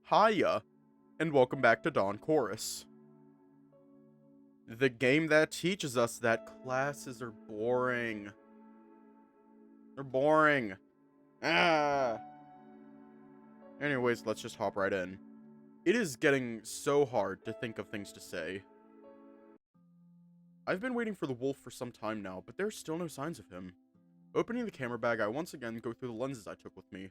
Hiya, and welcome back to Dawn Chorus. The game that teaches us that classes are boring. They're boring. Ah. Anyways, let's just hop right in. It is getting so hard to think of things to say. I've been waiting for the wolf for some time now, but there's still no signs of him. Opening the camera bag, I once again go through the lenses I took with me.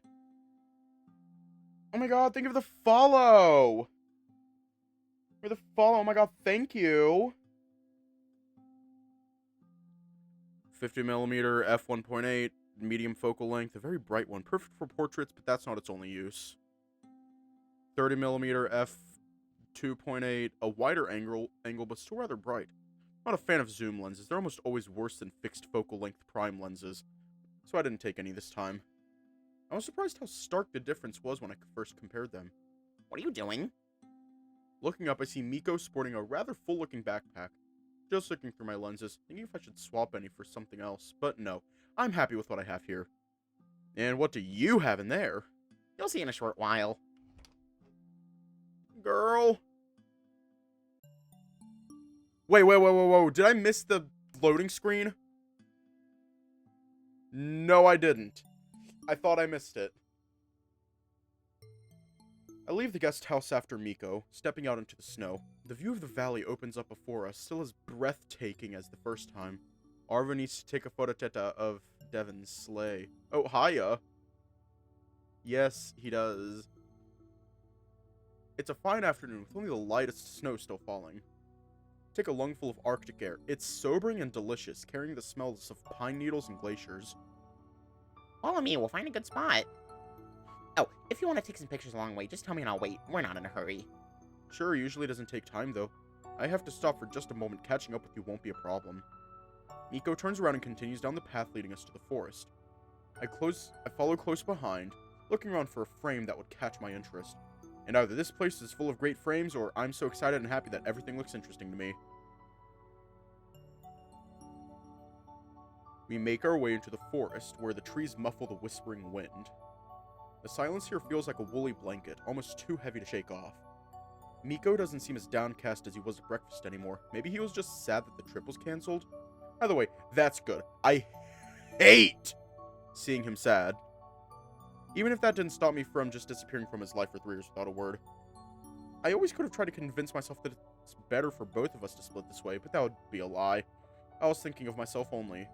Oh my god, think of the follow! For the follow, oh my god, thank you! 50mm f1.8, medium focal length, a very bright one, perfect for portraits, but that's not its only use. 30mm f2.8, a wider angle, but still rather bright. I'm not a fan of zoom lenses, they're almost always worse than fixed focal length prime lenses, so I didn't take any this time. I was surprised how stark the difference was when I first compared them. What are you doing? Looking up, I see Mikko sporting a rather full-looking backpack. Just looking through my lenses, thinking if I should swap any for something else, but no, I'm happy with what I have here. And what do you have in there? You'll see in a short while. Girl. Wait, did I miss the loading screen? No, I didn't. I thought I missed it. I leave the guest house after Mikko, stepping out into the snow. The view of the valley opens up before us, still as breathtaking as the first time. Arva needs to take a phototeta of Devon's sleigh. Oh, hiya. Yes, he does. It's a fine afternoon, with only the lightest snow still falling. Take a lungful of Arctic air. It's sobering and delicious, carrying the smells of pine needles and glaciers. Follow me, we'll find a good spot. Oh, if you want to take some pictures along the way, just tell me and I'll wait. We're not in a hurry. Sure, usually doesn't take time, though. I have to stop for just a moment. Catching up with you won't be a problem. Mikko turns around and continues down the path leading us to the forest. I follow close behind, looking around for a frame that would catch my interest. And either this place is full of great frames, or I'm so excited and happy that everything looks interesting to me. We make our way into the forest, where the trees muffle the whispering wind. The silence here feels like a woolly blanket, almost too heavy to shake off. Mikko doesn't seem as downcast as he was at breakfast anymore. Maybe he was just sad that the trip was cancelled? Either way, that's good. I hate seeing him sad. Even if that didn't stop me from just disappearing from his life for 3 years without a word. I always could have tried to convince myself that it's better for both of us to split this way, but that would be a lie. I was thinking of myself only.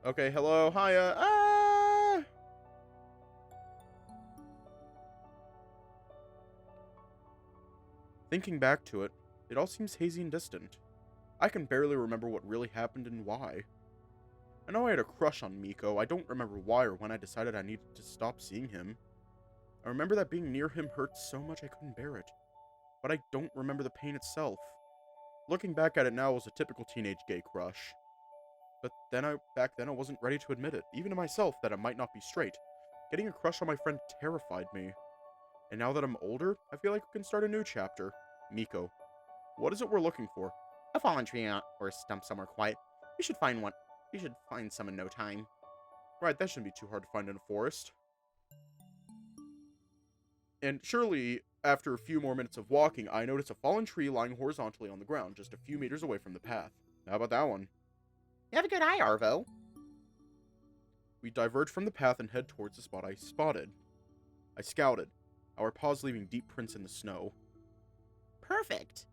Okay, hello, hiya, Thinking back to it, it all seems hazy and distant. I can barely remember what really happened and why. I know I had a crush on Mikko. I don't remember why or when I decided I needed to stop seeing him. I remember that being near him hurt so much I couldn't bear it. But I don't remember the pain itself. Looking back at it now was a typical teenage gay crush. But back then I wasn't ready to admit it, even to myself, that I might not be straight. Getting a crush on my friend terrified me. And now that I'm older, I feel like we can start a new chapter. Mikko, what is it we're looking for? A fallen tree or a stump somewhere quiet. We should find one. We should find some in no time. Right, that shouldn't be too hard to find in a forest. And surely, after a few more minutes of walking, I notice a fallen tree lying horizontally on the ground, just a few meters away from the path. How about that one? You have a good eye, Arvo. We diverge from the path and head towards the spot I spotted. I scouted, our paws leaving deep prints in the snow. Perfect.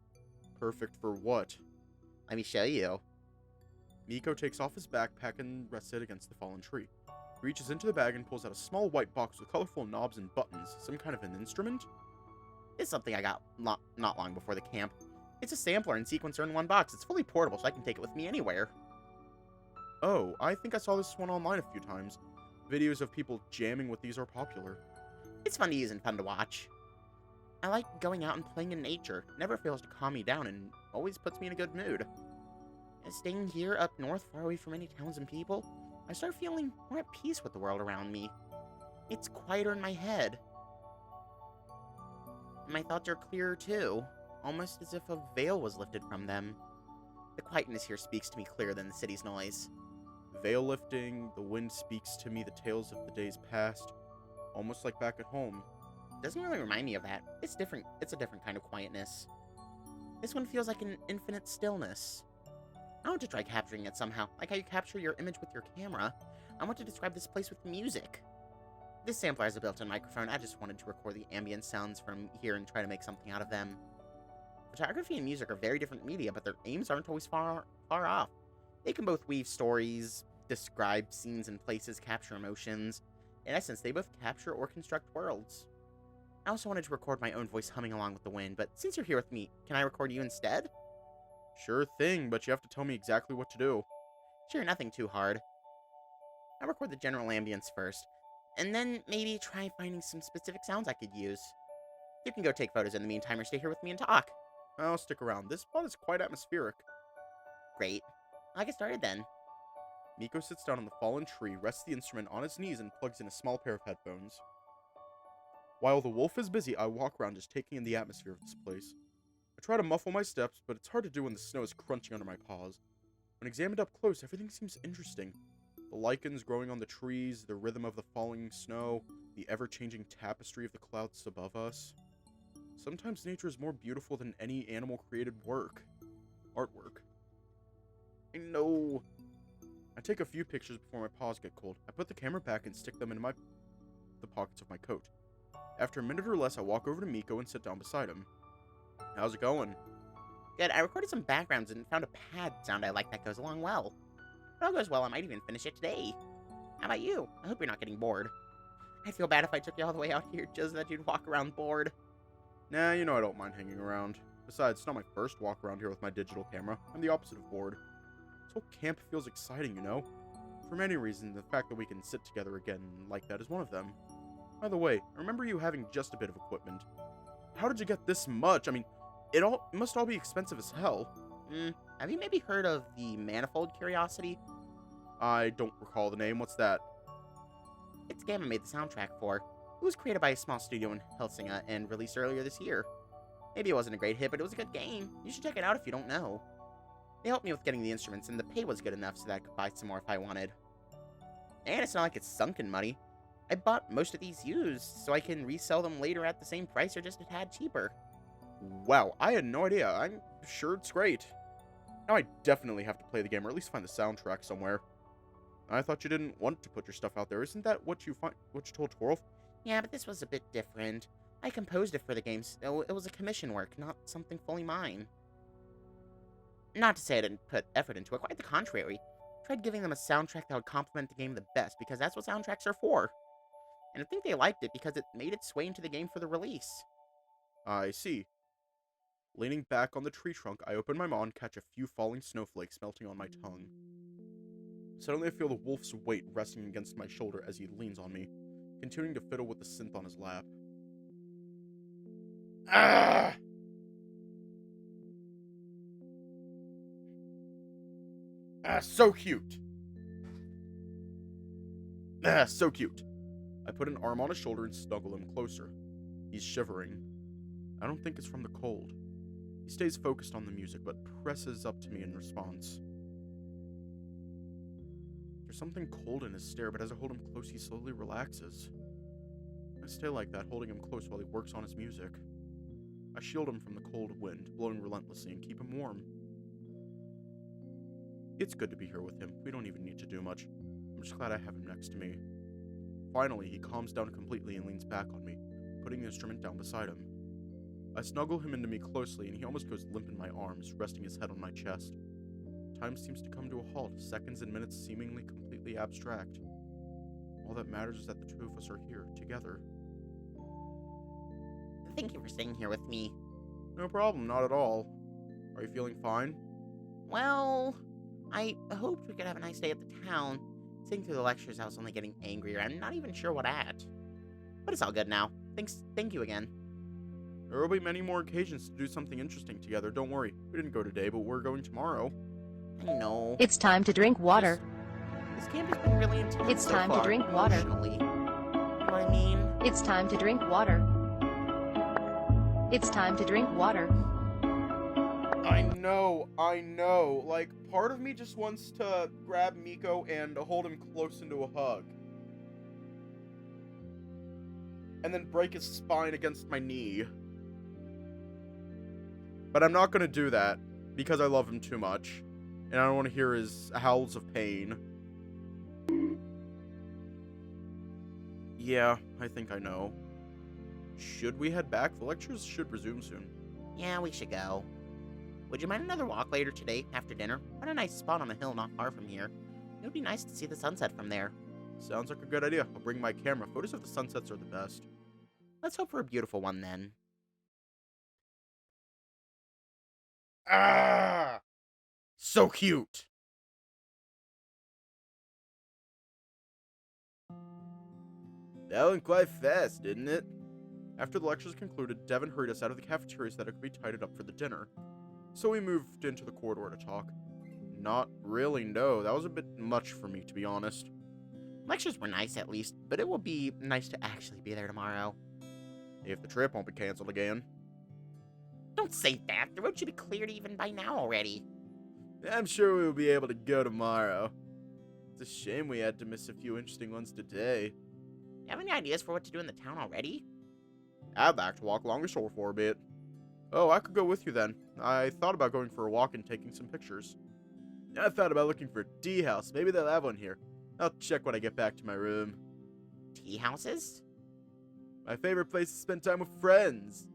Perfect for what? Let me show you. Mikko takes off his backpack and rests it against the fallen tree. He reaches into the bag and pulls out a small white box with colorful knobs and buttons. Some kind of an instrument? It's something I got not long before the camp. It's a sampler and sequencer in one box. It's fully portable, so I can take it with me anywhere. Oh, I think I saw this one online a few times. Videos of people jamming with these are popular. It's fun to use and fun to watch. I like going out and playing in nature. It never fails to calm me down and always puts me in a good mood. And staying here up north, far away from any towns and people, I start feeling more at peace with the world around me. It's quieter in my head. And my thoughts are clearer too, almost as if a veil was lifted from them. The quietness here speaks to me clearer than the city's noise. Veil lifting, the wind speaks to me the tales of the days past. almost like back at home. Doesn't really remind me of that. It's different. It's a different kind of quietness. This one feels like an infinite stillness. I want to try capturing it somehow, like how you capture your image with your camera. I want to describe this place with music. This sampler has a built-in microphone. I just wanted to record the ambient sounds from here and try to make something out of them. Photography and music are very different media, but their aims aren't always far off. They can both weave stories, describe scenes and places, capture emotions. In essence, they both capture or construct worlds. I also wanted to record my own voice humming along with the wind, but since you're here with me, can I record you instead? Sure thing, but you have to tell me exactly what to do. Sure, nothing too hard. I'll record the general ambience first, and then maybe try finding some specific sounds I could use. You can go take photos in the meantime or stay here with me and talk. I'll stick around. This spot is quite atmospheric. Great. I'll get started then. Mikko sits down on the fallen tree, rests the instrument on his knees, and plugs in a small pair of headphones. While the wolf is busy, I walk around just taking in the atmosphere of this place. I try to muffle my steps, but it's hard to do when the snow is crunching under my paws. When examined up close, everything seems interesting. The lichens growing on the trees, the rhythm of the falling snow, the ever-changing tapestry of the clouds above us. Sometimes nature is more beautiful than any animal-created artwork. I know. I take a few pictures before my paws get cold. I put the camera back and stick them in the pockets of my coat. After a minute or less, I walk over to Mikko and sit down beside him. How's it going? Good, I recorded some backgrounds and found a pad sound I like that goes along well. If all goes well, I might even finish it today. How about you? I hope you're not getting bored. I'd feel bad if I took you all the way out here just so that you'd walk around bored. Nah, I don't mind hanging around. Besides, it's not my first walk around here with my digital camera. I'm the opposite of bored. This whole camp feels exciting, For many reasons, the fact that we can sit together again like that is one of them. By the way, I remember you having just a bit of equipment. How did you get this much? I mean, it must all be expensive as hell. Have you maybe heard of the Manifold Curiosity? I don't recall the name. What's that? It's a game I made the soundtrack for. It was created by a small studio in Helsinki and released earlier this year. Maybe it wasn't a great hit, but it was a good game. You should check it out if you don't know. They helped me with getting the instruments, and the pay was good enough so that I could buy some more if I wanted. And it's not like it's sunken money. I bought most of these used, so I can resell them later at the same price or just a tad cheaper. Wow, I had no idea. I'm sure it's great. Now I definitely have to play the game, or at least find the soundtrack somewhere. I thought you didn't want to put your stuff out there. Isn't that what you told Torolf? Yeah, but this was a bit different. I composed it for the game, so it was a commission work, not something fully mine. Not to say I didn't put effort into it, quite the contrary. I tried giving them a soundtrack that would complement the game the best, because that's what soundtracks are for. And I think they liked it because it made its way into the game for the release. I see. Leaning back on the tree trunk, I open my maw and catch a few falling snowflakes melting on my tongue. Suddenly I feel the wolf's weight resting against my shoulder as he leans on me, continuing to fiddle with the synth on his lap. Ah! So cute! So cute. I put an arm on his shoulder and snuggle him closer. He's shivering. I don't think it's from the cold. He stays focused on the music, but presses up to me in response. There's something cold in his stare, but as I hold him close, he slowly relaxes. I stay like that, holding him close while he works on his music. I shield him from the cold wind, blowing relentlessly, and keep him warm. It's good to be here with him. We don't even need to do much. I'm just glad I have him next to me. Finally, he calms down completely and leans back on me, putting the instrument down beside him. I snuggle him into me closely, and he almost goes limp in my arms, resting his head on my chest. Time seems to come to a halt, seconds and minutes seemingly completely abstract. All that matters is that the two of us are here, together. Thank you for staying here with me. No problem, not at all. Are you feeling fine? Well, I hoped we could have a nice day at the town. Sitting through the lectures, I was only getting angrier. I'm not even sure what at. But it's all good now. Thank you again. There will be many more occasions to do something interesting together. Don't worry. We didn't go today, but we're going tomorrow. I know. It's time to drink water. This camp has been really intense. It's so time far, to drink water. emotionally. You know what I mean? It's time to drink water. It's time to drink water. I know. Like, part of me just wants to grab Mikko and hold him close into a hug. and then break his spine against my knee. But I'm not gonna do that, because I love him too much, and I don't want to hear his howls of pain. Yeah, I think I know. Should we head back? The lectures should resume soon. Yeah, we should go. Would you mind another walk later today, after dinner? What a nice spot on a hill not far from here. It would be nice to see the sunset from there. Sounds like a good idea. I'll bring my camera. Photos of the sunsets are the best. Let's hope for a beautiful one then. Ah! So cute! That went quite fast, didn't it? After the lectures concluded, Devin hurried us out of the cafeteria so that it could be tidied up for the dinner. So we moved into the corridor to talk. Not really, no. That was a bit much for me, to be honest. Lectures were nice at least, but it will be nice to actually be there tomorrow. If the trip won't be cancelled again. Don't say that. The road should be cleared even by now already. I'm sure we'll be able to go tomorrow. It's a shame we had to miss a few interesting ones today. You have any ideas for what to do in the town already? I'd like to walk along the shore for a bit. Oh, I could go with you then. I thought about going for a walk and taking some pictures. I thought about looking for a tea house. Maybe they'll have one here. I'll check when I get back to my room. Tea houses? My favorite place to spend time with friends.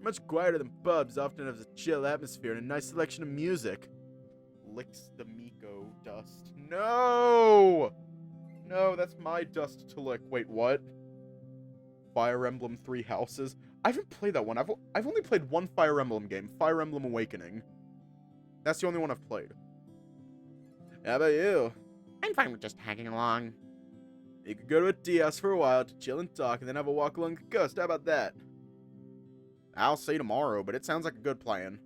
Much quieter than pubs, often has a chill atmosphere and a nice selection of music. Licks the Mikko dust. No! No, that's my dust to lick. Wait, what? Fire Emblem 3 Houses? I haven't played that one. I've only played one Fire Emblem game, Fire Emblem Awakening. That's the only one I've played. How about you? I'm fine with just tagging along. You could go to a tea house for a while to chill and talk, and then have a walk along the coast. How about that? I'll say tomorrow, but it sounds like a good plan.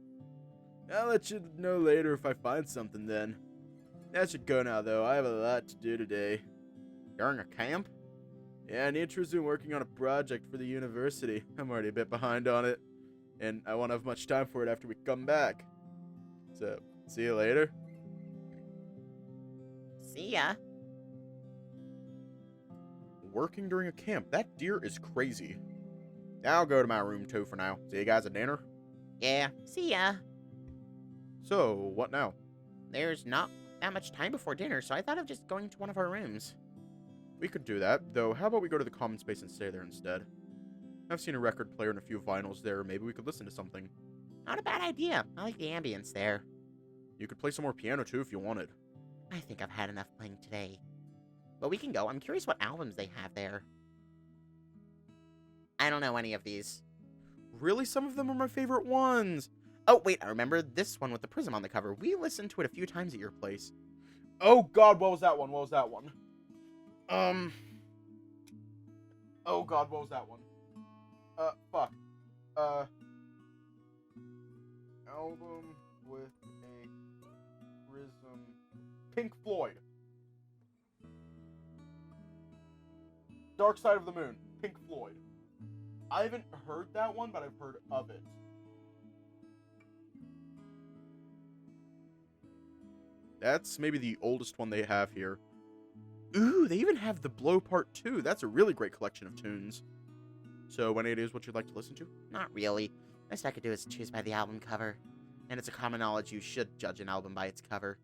I'll let you know later if I find something then. I should go now, though. I have a lot to do today. During a camp? Yeah, I need to resume working on a project for the university. I'm already a bit behind on it, and I won't have much time for it after we come back. So, see you later. See ya. Working during a camp. That deer is crazy. I'll go to my room too for now. See you guys at dinner? Yeah, see ya. So, what now? There's not that much time before dinner, so I thought of just going to one of our rooms. We could do that, though how about we go to the common space and stay there instead? I've seen a record player and a few vinyls there. Maybe we could listen to something. Not a bad idea. I like the ambience there. You could play some more piano too if you wanted. I think I've had enough playing today. But we can go. I'm curious what albums they have there. I don't know any of these. Really? Some of them are my favorite ones. Oh, wait, I remember this one with the prism on the cover. We listened to it a few times at your place. Oh god, what was that one? What was that one? Oh god, what was that one? Fuck. Album with a prism. Pink Floyd. Dark Side of the Moon. Pink Floyd. I haven't heard that one, but I've heard of it. That's maybe the oldest one they have here. Ooh, they even have the Blow Part 2. That's a really great collection of tunes. So, any ideas what you'd like to listen to? Not really. Best I could do is choose by the album cover. And it's a common knowledge you should judge an album by its cover.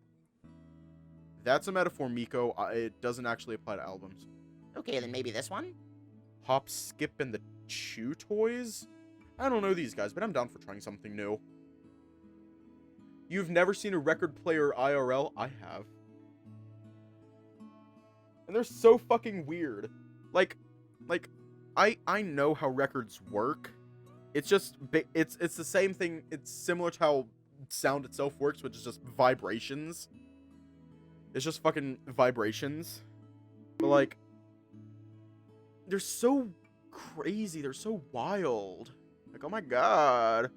That's a metaphor, Mikko. It doesn't actually apply to albums. Okay, then maybe this one? Hop, Skip, and the Chew Toys? I don't know these guys, but I'm down for trying something new. You've never seen a record player IRL? I have. And they're so fucking weird. Like, I know how records work. It's just, it's the same thing. It's similar to how sound itself works, which is just vibrations. It's just fucking vibrations. But like, they're so crazy. They're so wild. Like, oh my god.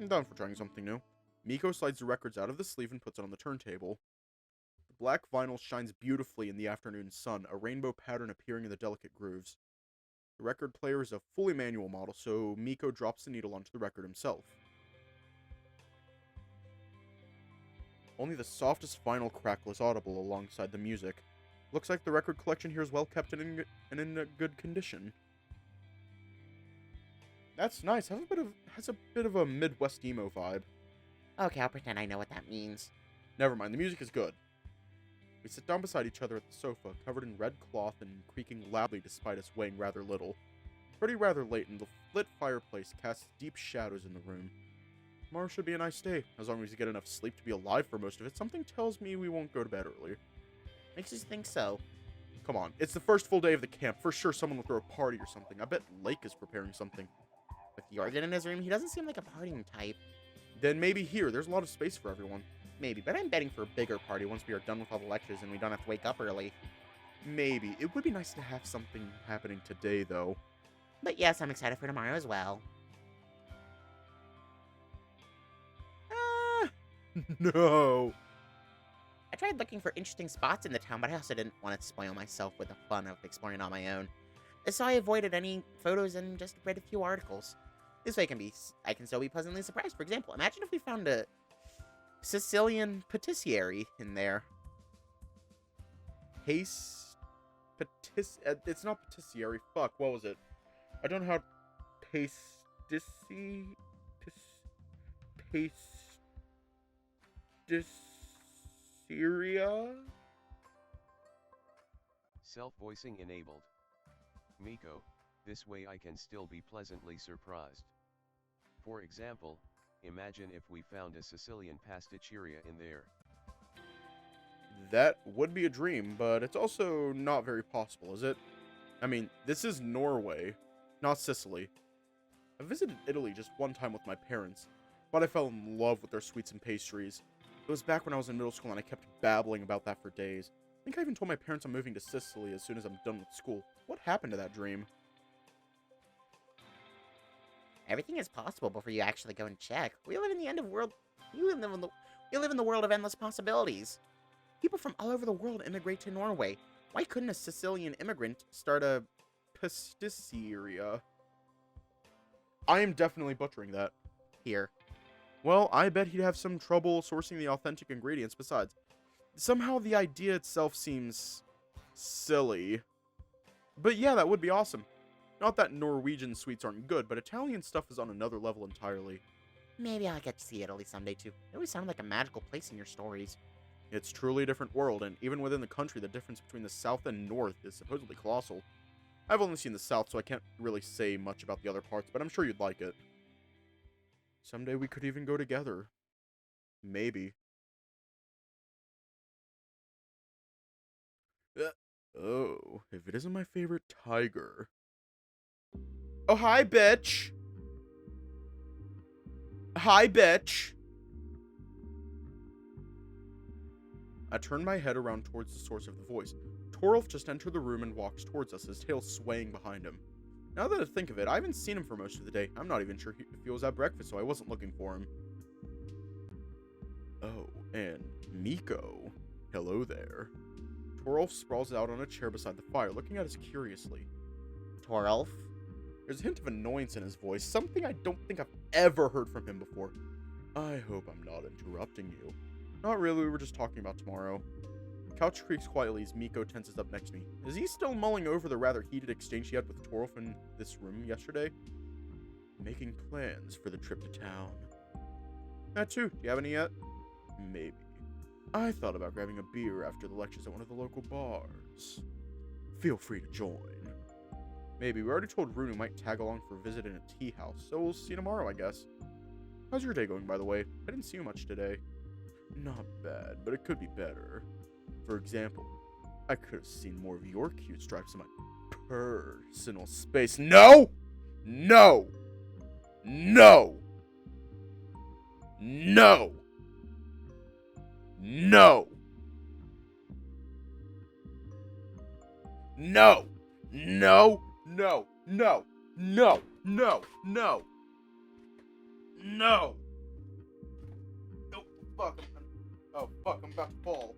I'm down for trying something new. Mikko slides the records out of the sleeve and puts it on the turntable. The black vinyl shines beautifully in the afternoon sun, a rainbow pattern appearing in the delicate grooves. The record player is a fully manual model, so Mikko drops the needle onto the record himself. Only the softest vinyl crackle is audible alongside the music. Looks like the record collection here is well kept and in a good condition. That's nice. Has a bit of a Midwest emo vibe. Okay, I'll pretend I know what that means. Never mind, the music is good. We sit down beside each other at the sofa, covered in red cloth and creaking loudly despite us weighing rather little. It's already rather late, and the lit fireplace casts deep shadows in the room. Tomorrow should be a nice day, as long as we get enough sleep to be alive for most of it. Something tells me we won't go to bed early. Makes you think so. Come on, it's the first full day of the camp. For sure someone will throw a party or something. I bet Lake is preparing something. With the organ in his room, he doesn't seem like a partying type. Then maybe here, there's a lot of space for everyone. Maybe, but I'm betting for a bigger party once we are done with all the lectures and we don't have to wake up early. Maybe. It would be nice to have something happening today, though. But yes, I'm excited for tomorrow as well. No. I tried looking for interesting spots in the town, but I also didn't want to spoil myself with the fun of exploring on my own. So I avoided any photos and just read a few articles. This way I can still be pleasantly surprised. For example, imagine if we found a Sicilian patisserie in there. It's not patisserie. Fuck, what was it? I don't know how... Pastisseria? Self-voicing enabled. Mikko, this way I can still be pleasantly surprised. For example, imagine if we found a Sicilian pasticceria in there. That would be a dream, but it's also not very possible, is it? I mean, this is Norway, not Sicily. I visited Italy just one time with my parents, but I fell in love with their sweets and pastries. It was back when I was in middle school and I kept babbling about that for days. I think I even told my parents I'm moving to Sicily as soon as I'm done with school. What happened to that dream? Everything is possible before you actually go and check. We live in the end of world. We live in the world of endless possibilities. People from all over the world immigrate to Norway. Why couldn't a Sicilian immigrant start a pasticceria? I am definitely butchering that. Here? Well, I bet he'd have some trouble sourcing the authentic ingredients. Besides, somehow the idea itself seems silly. But yeah, that would be awesome. Not that Norwegian sweets aren't good, but Italian stuff is on another level entirely. Maybe I'll get to see Italy someday too. It always sounded like a magical place in your stories. It's truly a different world, and even within the country, the difference between the south and north is supposedly colossal. I've only seen the south, so I can't really say much about the other parts, but I'm sure you'd like it. Someday we could even go together. Maybe. Oh, if it isn't my favorite tiger. Oh, hi, bitch! Hi, bitch! I turned my head around towards the source of the voice. Torolf just entered the room and walks towards us, his tail swaying behind him. Now that I think of it, I haven't seen him for most of the day. I'm not even sure if he was at breakfast, so I wasn't looking for him. Oh, and Mikko. Hello there. Torolf sprawls out on a chair beside the fire, looking at us curiously. Torolf? There's a hint of annoyance in his voice, something I don't think I've ever heard from him before. I hope I'm not interrupting you. Not really, we were just talking about tomorrow. Couch creaks quietly as Mikko tenses up next to me. Is he still mulling over the rather heated exchange he had with Torolf in this room yesterday? Making plans for the trip to town. That too. Do you have any yet? Maybe. I thought about grabbing a beer after the lectures at one of the local bars. Feel free to join. Maybe. We already told Runu might tag along for a visit in a tea house, so we'll see you tomorrow, I guess. How's your day going, by the way? I didn't see you much today. Not bad, but it could be better. For example, I could have seen more of your cute stripes in my personal space. No! No! No! No! No! No! No! No! No! No! No! No! No! Oh, fuck. Oh, fuck, I'm about to fall.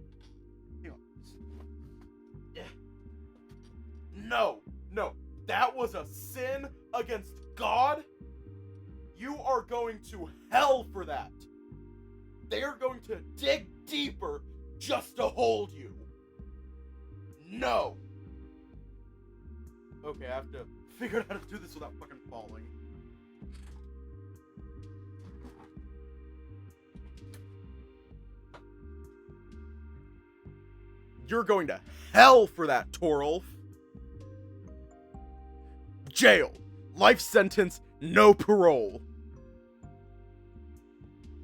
No, no, that was a sin against God. You are going to hell for that. They are going to dig deeper just to hold you. No! Okay, I have to figure out how to do this without fucking falling. You're going to hell for that, Torolf! Jail! Life sentence, no parole!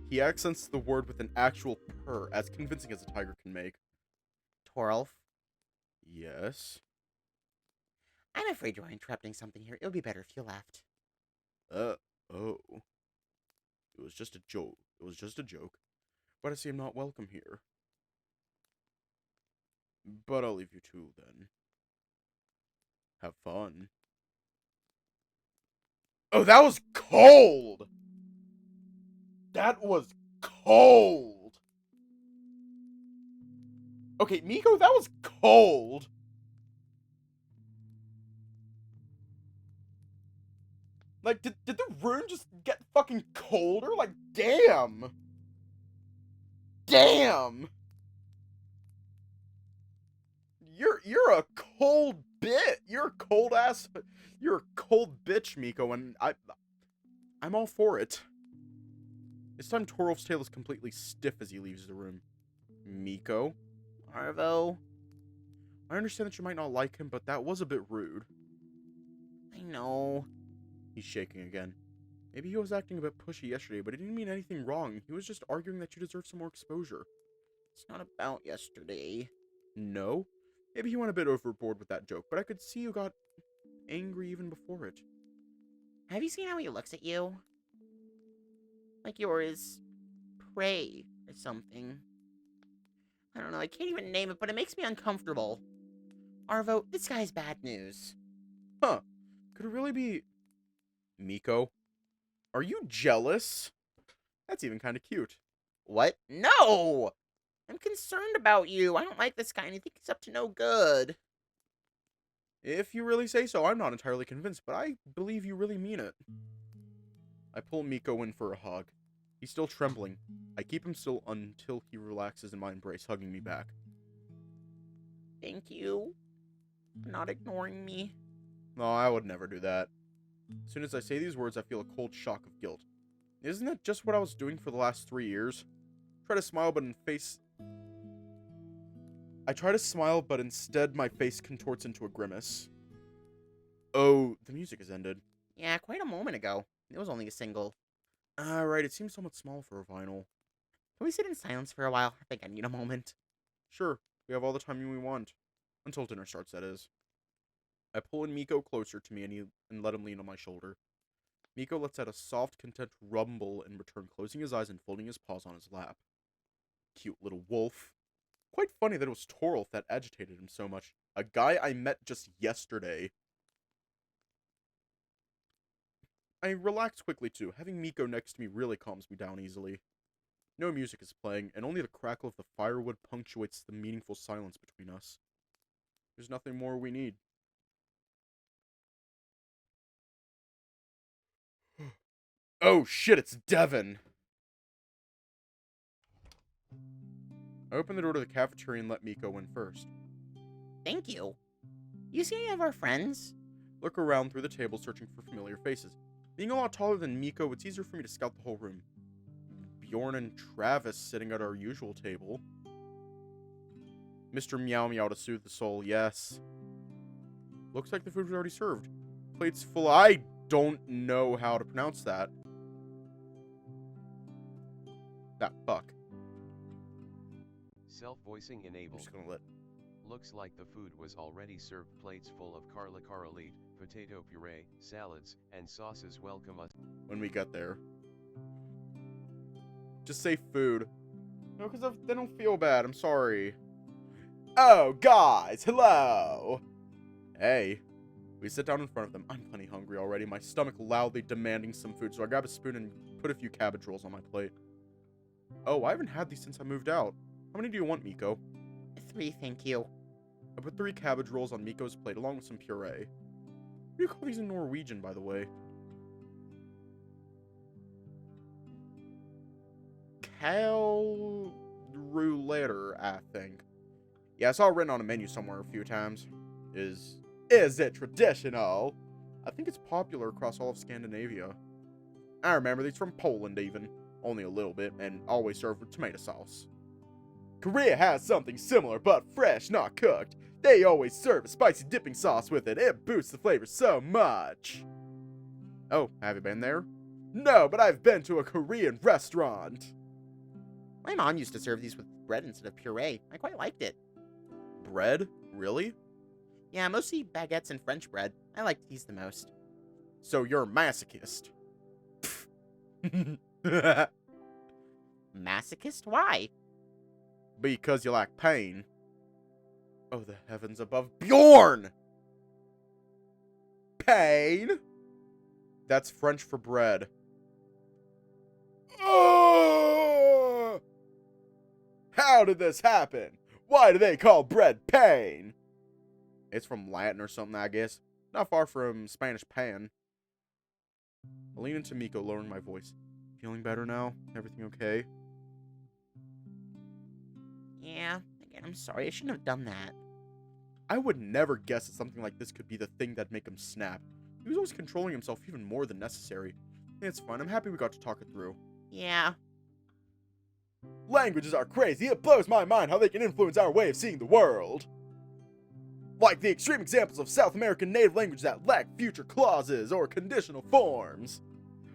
He accents the word with an actual purr, as convincing as a tiger can make. Torolf, Yes? I'm afraid you are interrupting something here. It would be better if you left. Oh. It was just a joke. It was just a joke. But I see I'm not welcome here. But I'll leave you two, then. Have fun. Oh, that was cold! That was cold! Okay, Mikko, that was cold! Like, did the room just get fucking colder? Like, damn! Damn! You're a cold bit. You're a cold ass. You're a cold bitch, Mikko, and I'm all for it. This time Torolf's tail is completely stiff as he leaves the room. Mikko? Arvo, I understand that you might not like him, but that was a bit rude. I know. He's shaking again. Maybe he was acting a bit pushy yesterday, but he didn't mean anything wrong. He was just arguing that you deserve some more exposure. It's not about yesterday. No? Maybe he went a bit overboard with that joke, but I could see you got angry even before it. Have you seen how he looks at you? Like you're his prey or something. I don't know, I can't even name it, but it makes me uncomfortable. Arvo, this guy's bad news. Huh. Could it really be... Mikko? Are you jealous? That's even kind of cute. What? No! I'm concerned about you. I don't like this guy, and I think he's up to no good. If you really say so, I'm not entirely convinced, but I believe you really mean it. I pull Mikko in for a hug. He's still trembling. I keep him still until he relaxes in my embrace, hugging me back. Thank you for not ignoring me. No, I would never do that. As soon as I say these words, I feel a cold shock of guilt. Isn't that just what I was doing for the last 3 years? I try to smile, but instead my face contorts into a grimace. Oh, the music has ended. Yeah, quite a moment ago. It was only a single. Right, it seems somewhat small for a vinyl. Can we sit in silence for a while? I think I need a moment. Sure, we have all the time we want. Until dinner starts, that is. I pull in Mikko closer to me and let him lean on my shoulder. Mikko lets out a soft, content rumble in return, closing his eyes and folding his paws on his lap. Cute little wolf. Quite funny that it was Torolf that agitated him so much. A guy I met just yesterday. I relax quickly too. Having Mikko next to me really calms me down easily. No music is playing, and only the crackle of the firewood punctuates the meaningful silence between us. There's nothing more we need. Oh shit, it's Devin! I open the door to the cafeteria and let Mikko in first. Thank you. You see any of our friends? Look around through the table searching for familiar faces. Being a lot taller than Mikko, it's easier for me to scout the whole room. Bjorn and Travis sitting at our usual table. Mr. Meow Meow to soothe the soul, yes. Looks like the food was already served. Plates full. I don't know how to pronounce that. That fuck. Self-voicing I'm enabled. just gonna let... Looks like the food was already served. Plates full of Carla Carolite, potato puree, salads, and sauces welcome us. when we get there. Just say food. No, because they don't feel bad. I'm sorry. Oh, guys, hello. Hey. We sit down in front of them. I'm plenty hungry already. My stomach loudly demanding some food, so I grab a spoon and put a few cabbage rolls on my plate. Oh, I haven't had these since I moved out. How many do you want, Mikko? 3, thank you. I put 3 cabbage rolls on Mikko's plate along with some puree. What do you call these in Norwegian, by the way? Kale roulette, I think. Yeah, I saw it written on a menu somewhere a few times. Is it traditional? I think it's popular across all of Scandinavia. I remember these from Poland even. Only a little bit, and always served with tomato sauce. Korea has something similar, but fresh, not cooked. They always serve a spicy dipping sauce with it. It boosts the flavor so much. Oh, have you been there? No, but I've been to a Korean restaurant. My mom used to serve these with bread instead of puree. I quite liked it. Bread? Really? Yeah, mostly baguettes and French bread. I liked these the most. So you're a masochist. Masochist? Why? Because you lack pain. Oh, the heavens above. Bjorn! Pain? That's French for bread. Oh! How did this happen? Why do they call bread pain? It's from Latin or something, I guess. Not far from Spanish pan. I lean into Mikko, lowering my voice. Feeling better now? Everything okay? Yeah, again, I'm sorry. I shouldn't have done that. I would never guess that something like this could be the thing that'd make him snap. He was always controlling himself even more than necessary. It's fine. I'm happy we got to talk it through. Yeah. Languages are crazy. It blows my mind how they can influence our way of seeing the world. Like the extreme examples of South American native languages that lack future clauses or conditional forms.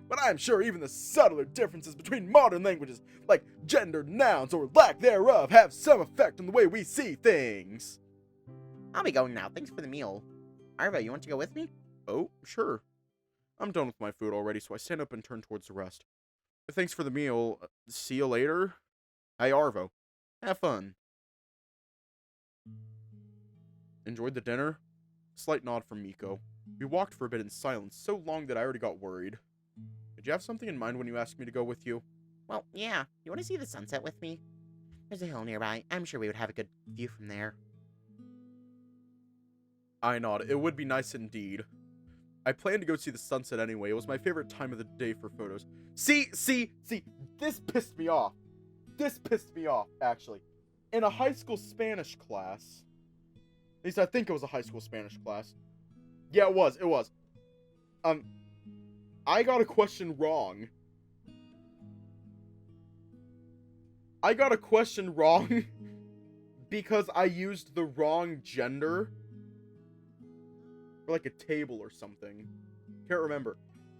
But I'm sure even the subtler differences between modern languages, like gendered nouns or lack thereof, have some effect on the way we see things. I'll be going now. Thanks for the meal. Arvo, you want to go with me? Oh, sure. I'm done with my food already, so I stand up and turn towards the rest. Thanks for the meal. See you later. Hey, Arvo. Have fun. Enjoyed the dinner? Slight nod from Mikko. We walked for a bit in silence, so long that I already got worried. Did you have something in mind when you asked me to go with you? Well, yeah. You want to see the sunset with me? There's a hill nearby. I'm sure we would have a good view from there. I nod. It would be nice indeed. I planned to go see the sunset anyway. It was my favorite time of the day for photos. See, this pissed me off. This pissed me off, actually. In a high school Spanish class, at least I think it was a high school Spanish class. Yeah, it was. I got a question wrong. I got a question wrong because I used the wrong gender. For like a table or something. Can't remember.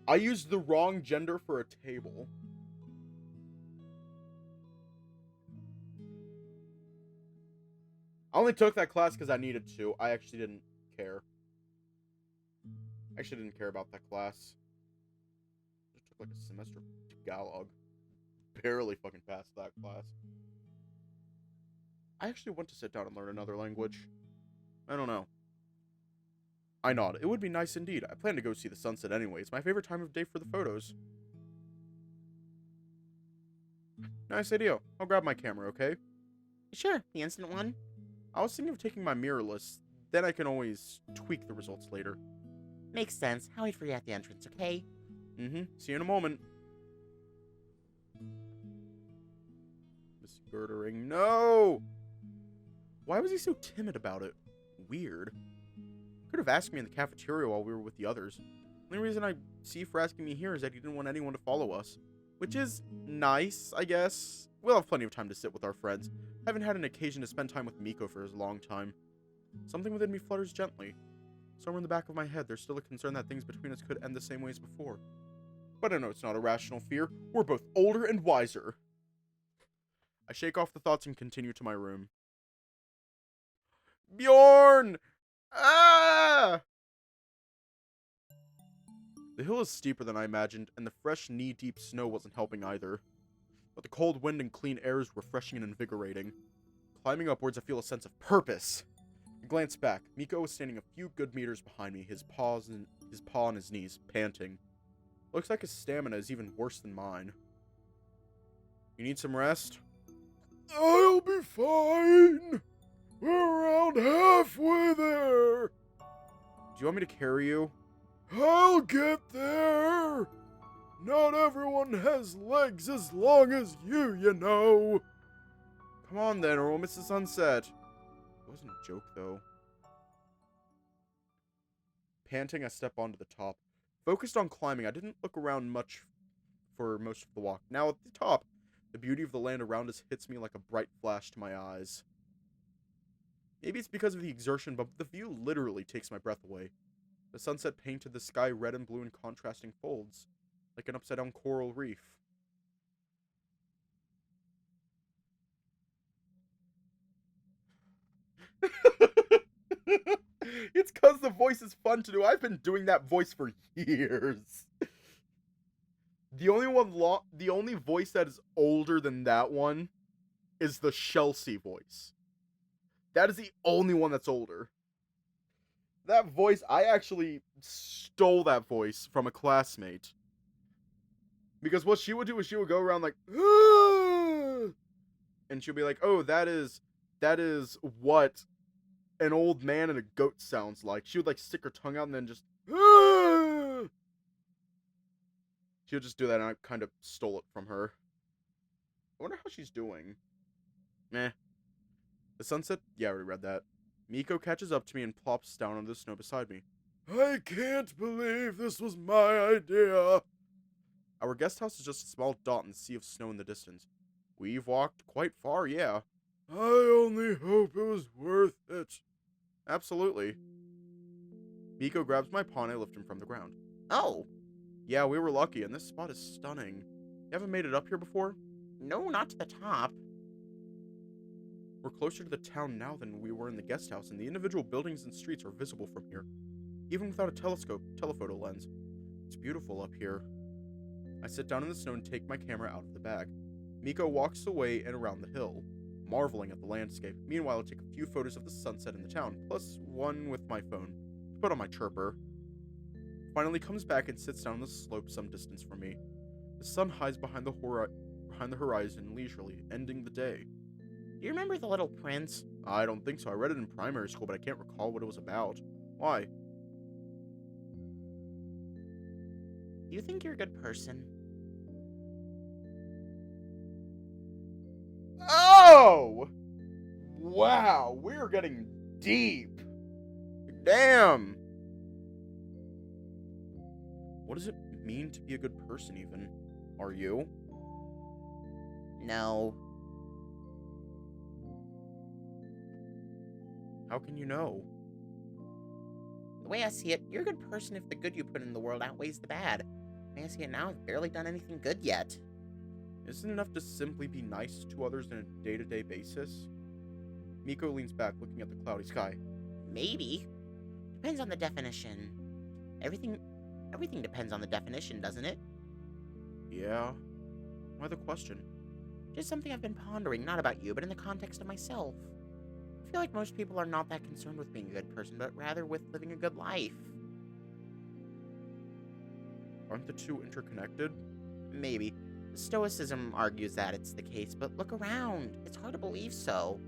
I used the wrong gender for a table. I only took that class because I needed to. I actually didn't care. I actually didn't care about that class. Just took like a semester of Tagalog. Barely fucking passed that class. I actually want to sit down and learn another language. I don't know. I nod. It would be nice indeed. I plan to go see the sunset anyway. It's my favorite time of day for the photos. Nice idea. I'll grab my camera, okay? Sure, the instant one. I was thinking of taking my mirrorless. Then I can always tweak the results later. Makes sense. I'll wait for you at the entrance, okay? See you in a moment. Miss Girdering. No! Why was he so timid about it? Weird. Could have asked me in the cafeteria while we were with the others. The only reason I see for asking me here is that he didn't want anyone to follow us. Which is nice, I guess. We'll have plenty of time to sit with our friends. I haven't had an occasion to spend time with Mikko for a long time. Something within me flutters gently. Somewhere in the back of my head, there's still a concern that things between us could end the same way as before. But I know it's not a rational fear. We're both older and wiser. I shake off the thoughts and continue to my room. Bjorn! Ah! The hill is steeper than I imagined, and the fresh knee-deep snow wasn't helping either. But the cold wind and clean air is refreshing and invigorating. Climbing upwards, I feel a sense of purpose. I glance back. Mikko was standing a few good meters behind me, his paw on his knees, panting. Looks like his stamina is even worse than mine. You need some rest? I'll be fine. We're around halfway there. Do you want me to carry you? I'll get there. Not everyone has legs as long as you know. Come on then, or we'll miss the sunset. wasn't a joke, though. Panting, I step onto the top. Focused on climbing, I didn't look around much for most of the walk. Now at the top, the beauty of the land around us hits me like a bright flash to my eyes. Maybe it's because of the exertion, but the view literally takes my breath away. The sunset painted the sky red and blue in contrasting folds, like an upside-down coral reef. It's cause the voice is fun to do. I've been doing that voice for years. The only voice that is older than that one is the Chelsea voice. That is the only one that's older. That voice, I actually stole that voice from a classmate. Because what she would do is she would go around like, "Ah!" And she'll be like, "Oh, that is what an old man and a goat sounds like." She would like stick her tongue out and then just, "Ah!" She would just do that, and I kind of stole it from her. I wonder how she's doing. Meh. The sunset? Yeah, I already read that. Mikko catches up to me and plops down on the snow beside me. I can't believe this was my idea. Our guest house is just a small dot in the sea of snow in the distance. We've walked quite far, yeah. I only hope it was worth it. Absolutely. Mikko grabs my paw and I lift him from the ground. Oh, Yeah, we were lucky, and this spot is stunning. You haven't made it up here before? no, not to the top. We're closer to the town now than we were in the guest house, and the individual buildings and streets are visible from here, even without a telephoto lens. It's beautiful up here. I sit down in the snow and take my camera out of the bag. Mikko walks away and around the hill, marveling at the landscape. Meanwhile, I take a few photos of the sunset in the town, plus one with my phone, to put on my chirper. Finally comes back and sits down on the slope some distance from me. The sun hides behind the horizon leisurely, ending the day. Do you remember The Little Prince? I don't think so. I read it in primary school, but I can't recall what it was about. Why? Do you think you're a good person? Oh! Wow, we're getting deep. Damn. What does it mean to be a good person, even? Are you? No. How can you know? The way I see it, you're a good person if the good you put in the world outweighs the bad. The way I see it now, I've barely done anything good yet. Isn't it enough to simply be nice to others on a day-to-day basis? Mikko leans back, looking at the cloudy sky. Maybe. Depends on the definition. Everything depends on the definition, doesn't it? Yeah. Why the question? Just something I've been pondering, not about you, but in the context of myself. I feel like most people are not that concerned with being a good person, but rather with living a good life. Aren't the two interconnected? Maybe. Stoicism argues that it's the case, but look around. It's hard to believe so.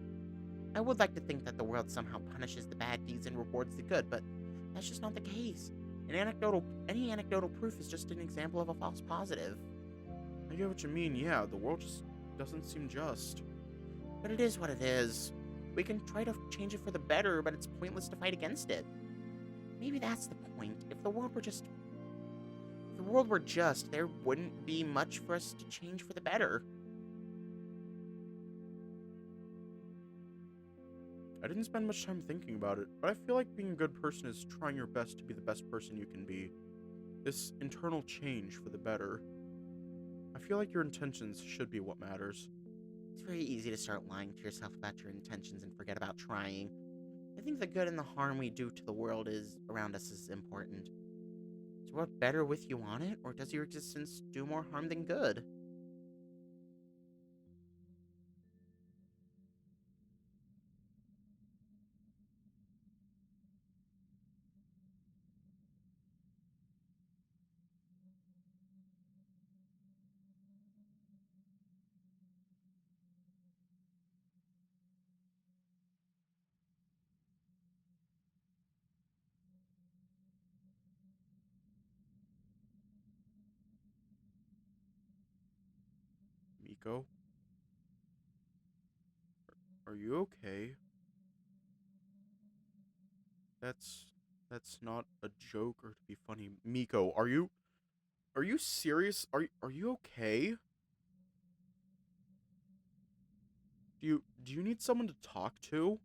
I would like to think that the world somehow punishes the bad deeds and rewards the good, but that's just not the case. Any anecdotal proof is just an example of a false positive. I get what you mean, yeah. The world just doesn't seem just. But it is what it is. We can try to change it for the better, but it's pointless to fight against it. Maybe that's the point. If the world were just, there wouldn't be much for us to change for the better. I didn't spend much time thinking about it, but I feel like being a good person is trying your best to be the best person you can be. This internal change for the better. I feel like your intentions should be what matters. It's very easy to start lying to yourself about your intentions and forget about trying. I think the good and the harm we do to the world around us is important. Is what better with you on it, or does your existence do more harm than good? Mikko? Are you okay? That's not a joke or to be funny. Mikko, are you serious? Are you okay? Do you need someone to talk to?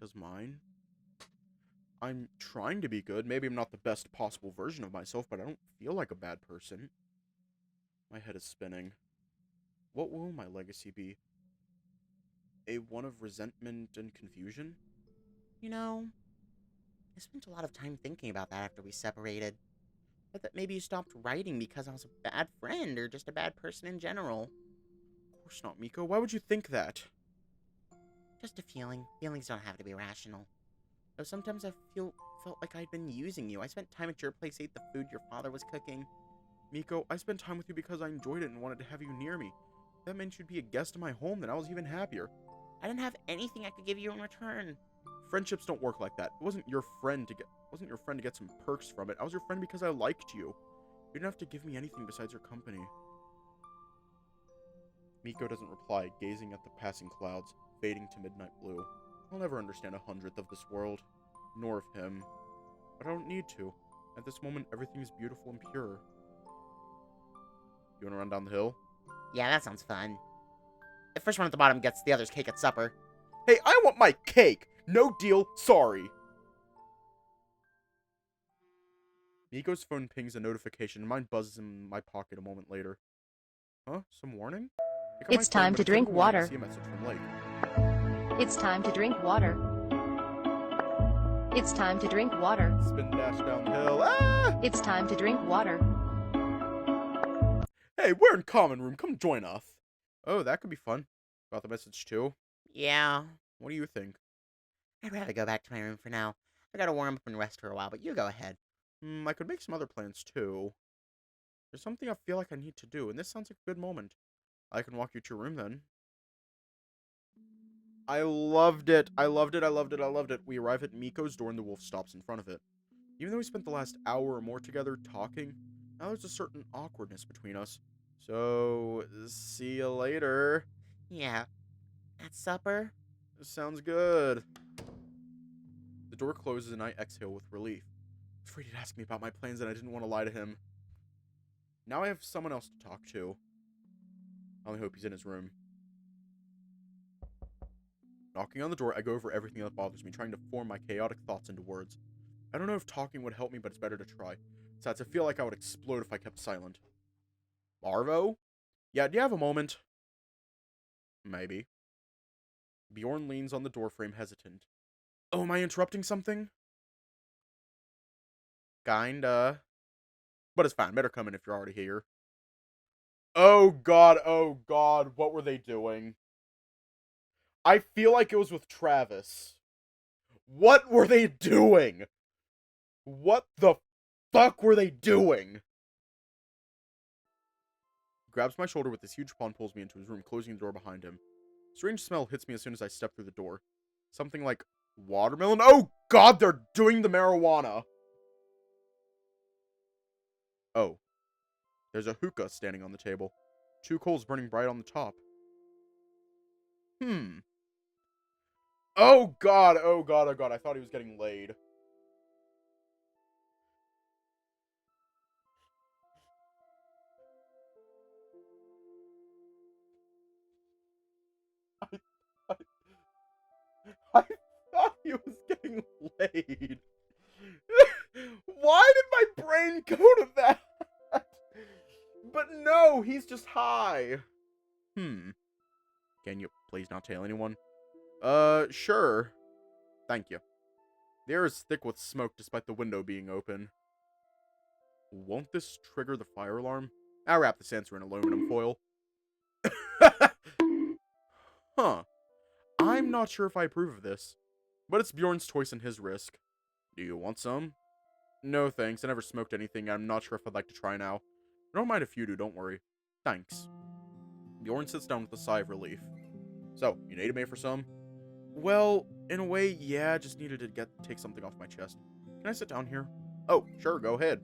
Does mine? I'm trying to be good. Maybe I'm not the best possible version of myself, but I don't feel like a bad person. My head is spinning. What will my legacy be? A one of resentment and confusion? You know, I spent a lot of time thinking about that after we separated. But that maybe you stopped writing because I was a bad friend or just a bad person in general. Of course not, Mikko. Why would you think that? Just a feeling. Feelings don't have to be rational. Though sometimes I felt like I'd been using you. I spent time at your place, ate the food your father was cooking. Mikko, I spent time with you because I enjoyed it and wanted to have you near me. If that meant you'd be a guest in my home, then I was even happier. I didn't have anything I could give you in return. Friendships don't work like that. It wasn't your friend to get some perks from it. I was your friend because I liked you. You didn't have to give me anything besides your company. Mikko doesn't reply, gazing at the passing clouds, fading to midnight blue. I'll never understand 100th of this world, nor of him. But I don't need to. At this moment, everything is beautiful and pure. You wanna run down the hill? Yeah, that sounds fun. The first one at the bottom gets the other's cake at supper. Hey, I want my cake! No deal, sorry! Mikko's phone pings a notification, and mine buzzes in my pocket a moment later. Huh? Some warning? Pick up my It's phone, time but to instead of drink a warning, I water. see a message from Lake. It's time to drink water. It's time to drink water. Spin dash down the hill. Ah! It's time to drink water. Hey, we're in common room. Come join us. Oh, that could be fun. Got the message too. Yeah, What do you think? I'd rather go back to my room for now. I gotta warm up and rest for a while, but you go ahead. I could make some other plans too. There's something I feel like I need to do, and this sounds like a good moment. I can walk you to your room then. I loved it. I loved it. I loved it. I loved it. We arrive at Mikko's door and the wolf stops in front of it. Even though we spent the last hour or more together talking, now there's a certain awkwardness between us. So, see you later. Yeah. At supper? Sounds good. The door closes and I exhale with relief. I was afraid he'd ask me about my plans and I didn't want to lie to him. Now I have someone else to talk to. I only hope he's in his room. Knocking on the door, I go over everything that bothers me, trying to form my chaotic thoughts into words. I don't know if talking would help me, but it's better to try. Besides, I feel like I would explode if I kept silent. Marvo? Yeah, do you have a moment? Maybe. Bjorn leans on the doorframe, hesitant. Oh, am I interrupting something? Kinda. But it's fine. Better come in if you're already here. Oh god, what were they doing? I feel like it was with Travis. What were they doing? What the fuck were they doing? He grabs my shoulder with his huge paw and pulls me into his room, closing the door behind him. A strange smell hits me as soon as I step through the door. Something like watermelon. Oh god, they're doing the marijuana. Oh. There's a hookah standing on the table. 2 coals burning bright on the top. Oh god, oh god, oh god. I thought he was getting laid. I, I, I thought he was getting laid. Why did my brain go to that? But no, he's just high. Can you please not tell anyone? Sure. Thank you. The air is thick with smoke despite the window being open. Won't this trigger the fire alarm? I'll wrap the sensor in aluminum foil. Huh. I'm not sure if I approve of this. But it's Bjorn's choice and his risk. Do you want some? No thanks, I never smoked anything, and I'm not sure if I'd like to try now. I don't mind if you do, don't worry. Thanks. Bjorn sits down with a sigh of relief. So, you needed me for some? Well, in a way, yeah, just needed to take something off my chest. Can I sit down here? Oh, sure, go ahead.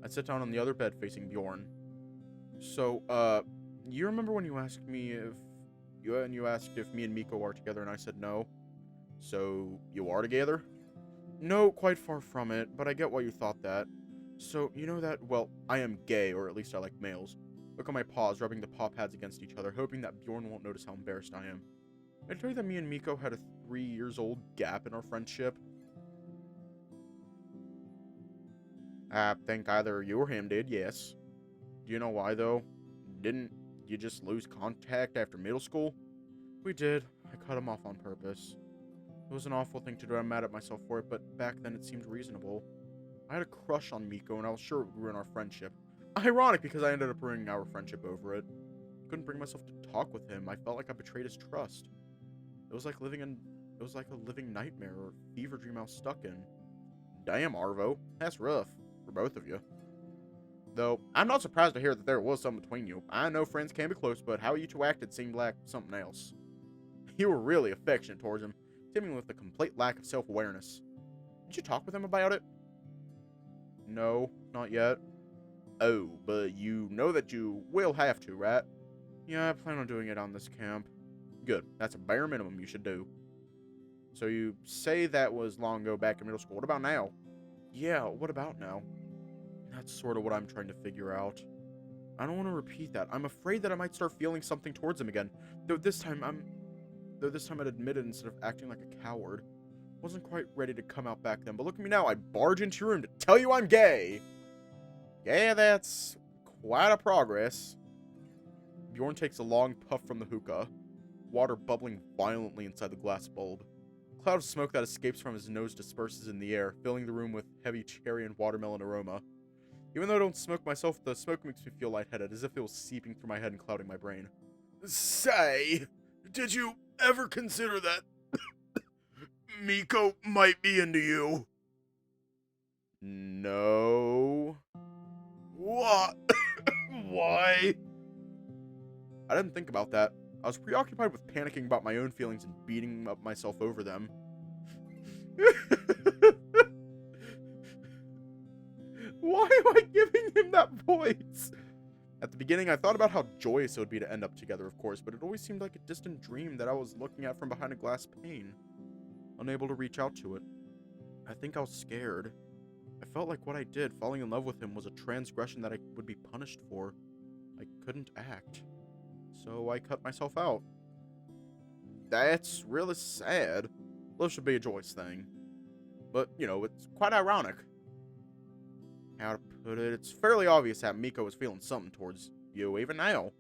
I sit down on the other bed facing Bjorn. So, you remember when you asked me if You asked if me and Mikko are together, and I said no. So, you are together? No, quite far from it, but I get why you thought that. So, you know that, well, I am gay, or at least I like males. Look at my paws, rubbing the paw pads against each other, hoping that Bjorn won't notice how embarrassed I am. Did I tell you that me and Mikko had a 3-year-old gap in our friendship? I think either you or him did, yes. Do you know why, though? Didn't you just lose contact after middle school? We did. I cut him off on purpose. It was an awful thing to do. I'm mad at myself for it, but back then it seemed reasonable. I had a crush on Mikko, and I was sure it would ruin our friendship. Ironic, because I ended up ruining our friendship over it. Couldn't bring myself to talk with him. I felt like I betrayed his trust. It was like a living nightmare or fever dream I was stuck in. Damn, Arvo. That's rough. For both of you. Though, I'm not surprised to hear that there was something between you. I know friends can be close, but how you two acted seemed like something else. You were really affectionate towards him, seeming with a complete lack of self-awareness. Did you talk with him about it? No, not yet. Oh, but you know that you will have to, right? Yeah, I plan on doing it on this camp. Good. That's a bare minimum you should do. So you say that was long ago back in middle school. What about now? Yeah, what about now? That's sort of what I'm trying to figure out. I don't want to repeat that. I'm afraid that I might start feeling something towards him again. Though this time I'd admit it instead of acting like a coward. Wasn't quite ready to come out back then, but look at me now. I barge into your room to tell you I'm gay. Yeah, that's quite a progress. Bjorn takes a long puff from the hookah, water bubbling violently inside the glass bulb. A cloud of smoke that escapes from his nose disperses in the air, filling the room with heavy cherry and watermelon aroma. Even though I don't smoke myself, the smoke makes me feel lightheaded, as if it was seeping through my head and clouding my brain. Say, did you ever consider that Mikko might be into you? No. What? Why? I didn't think about that. I was preoccupied with panicking about my own feelings and beating up myself over them. Why am I giving him that voice? At the beginning, I thought about how joyous it would be to end up together, of course, but it always seemed like a distant dream that I was looking at from behind a glass pane, unable to reach out to it. I think I was scared. I felt like what I did, falling in love with him, was a transgression that I would be punished for. I couldn't act. So I cut myself out. That's really sad. Love should be a joyous thing. But, you know, it's quite ironic. How to put it, it's fairly obvious that Mikko is feeling something towards you, even now.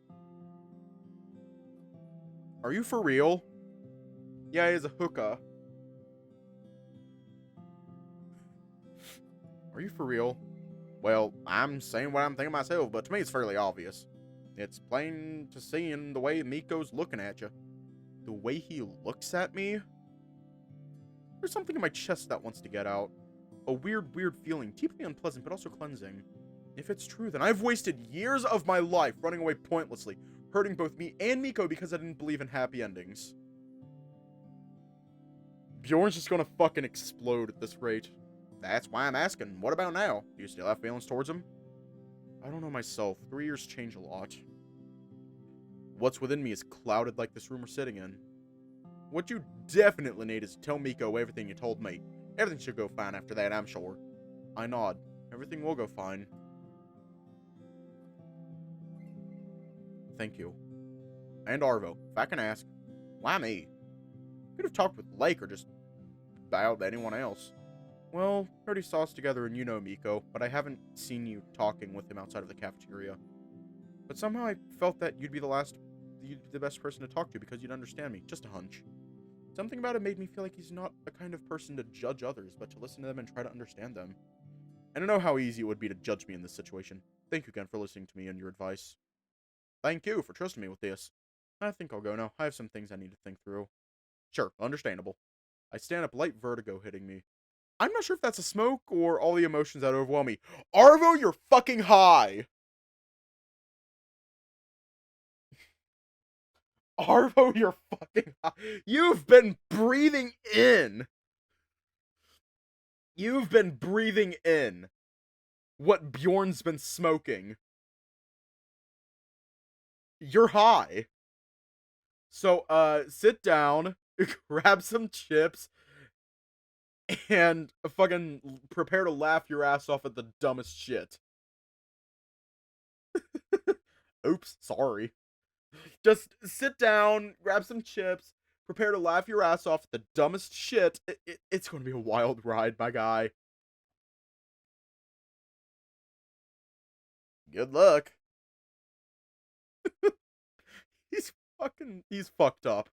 Are you for real? Yeah, he's a hookah. Are you for real? Well, I'm saying what I'm thinking myself, but to me it's fairly obvious. It's plain to see in the way Mikko's looking at you. The way he looks at me? There's something in my chest that wants to get out. A weird feeling, deeply unpleasant, but also cleansing. If it's true, then I've wasted years of my life running away pointlessly, hurting both me and Mikko because I didn't believe in happy endings. Bjorn's just gonna fucking explode at this rate. That's why I'm asking, what about now? Do you still have feelings towards him? I don't know myself. 3 years change a lot. What's within me is clouded like this room we're sitting in. What you definitely need is to tell Mikko everything you told me. Everything should go fine after that, I'm sure. I nod. Everything will go fine. Thank you. And Arvo, if I can ask, why me? Could have talked with Lake or just about anyone else. Well, already saw us together and you know Mikko, but I haven't seen you talking with him outside of the cafeteria. But somehow I felt that you'd be the best person to talk to because you'd understand me. Just a hunch. Something about it made me feel like he's not the kind of person to judge others, but to listen to them and try to understand them. I don't know how easy it would be to judge me in this situation. Thank you again for listening to me and your advice. Thank you for trusting me with this. I think I'll go now. I have some things I need to think through. Sure, understandable. I stand up, light vertigo hitting me. I'm not sure if that's a smoke or all the emotions that overwhelm me. Arvo, you're fucking high! Arvo, you're fucking high. You've been breathing in. You've been breathing in what Bjorn's been smoking. You're high. So, sit down, grab some chips, and fucking prepare to laugh your ass off at the dumbest shit. Oops, sorry. Just sit down, grab some chips, prepare to laugh your ass off at the dumbest shit. It's going to be a wild ride, my guy. Good luck. He's fucked up.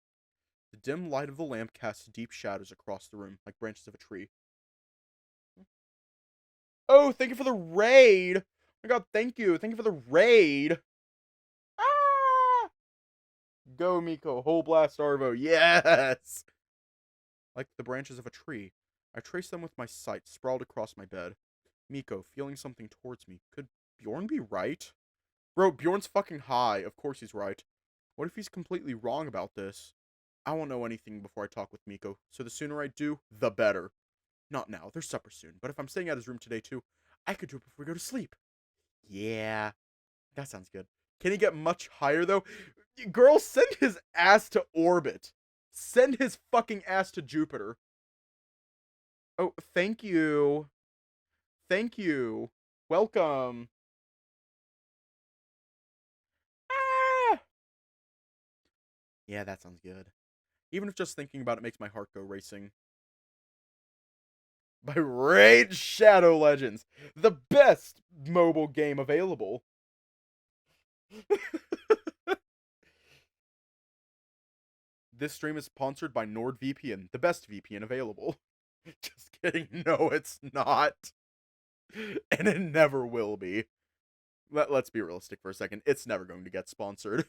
The dim light of the lamp casts deep shadows across the room, like branches of a tree. Oh, thank you for the raid! Oh my god, thank you. Thank you for the raid. Ah! Go, Mikko. Whole blast Arvo. Yes! Like the branches of a tree, I trace them with my sight, sprawled across my bed. Mikko, feeling something towards me. Could Bjorn be right? Bro, Bjorn's fucking high. Of course he's right. What if he's completely wrong about this? I won't know anything before I talk with Mikko, so the sooner I do, the better. Not now, there's supper soon, but if I'm staying at his room today too, I could do it before we go to sleep. Yeah, that sounds good. Can he get much higher though? Girl, send his ass to orbit. Send his fucking ass to Jupiter. Oh, thank you. Thank you. Welcome. Ah! Yeah, that sounds good. Even if just thinking about it makes my heart go racing. By Raid Shadow Legends, the best mobile game available. This stream is sponsored by NordVPN, the best VPN available. Just kidding. No, it's not. And it never will be. Let's be realistic for a second. It's never going to get sponsored.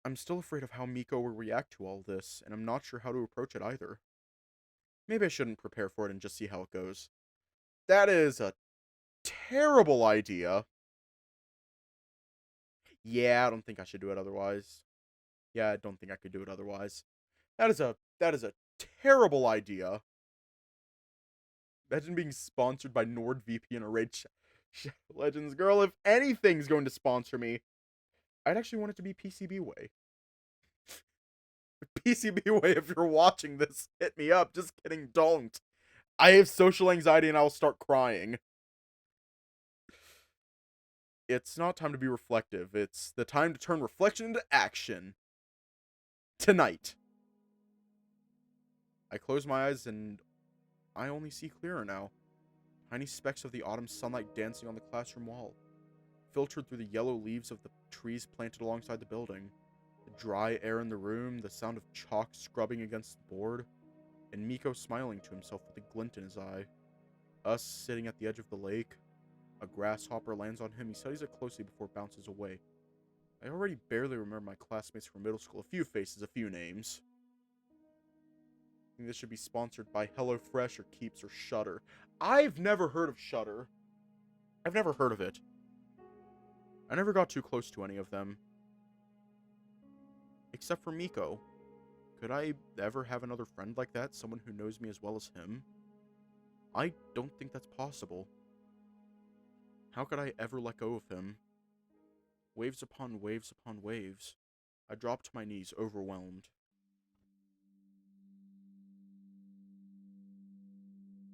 I'm still afraid of how Mikko will react to all this, and I'm not sure how to approach it either. Maybe I shouldn't prepare for it and just see how it goes. That is a terrible idea. Yeah, I don't think I should do it otherwise. Yeah, I don't think I could do it otherwise. That is a terrible idea. Imagine being sponsored by NordVPN or Raid Shadow Legends. Girl, if anything's going to sponsor me, I'd actually want it to be PCB Way. PCB Way, if you're watching this, hit me up. Just kidding, don't. I have social anxiety and I'll start crying. It's not time to be reflective. It's the time to turn reflection into action. Tonight. I close my eyes and I only see clearer now. Tiny specks of the autumn sunlight dancing on the classroom wall, filtered through the yellow leaves of the trees planted alongside the building. The dry air in the room, the sound of chalk scrubbing against the board, and Mikko smiling to himself with a glint in his eye. Us sitting at the edge of the lake. A grasshopper lands on him. He studies it closely before it bounces away. I already barely remember my classmates from middle school. A few faces, a few names. I think this should be sponsored by HelloFresh or Keeps or Shudder. I've never heard of Shudder. I've never heard of it. I never got too close to any of them. Except for Mikko. Could I ever have another friend like that? Someone who knows me as well as him? I don't think that's possible. How could I ever let go of him? Waves upon waves upon waves. I dropped to my knees, overwhelmed.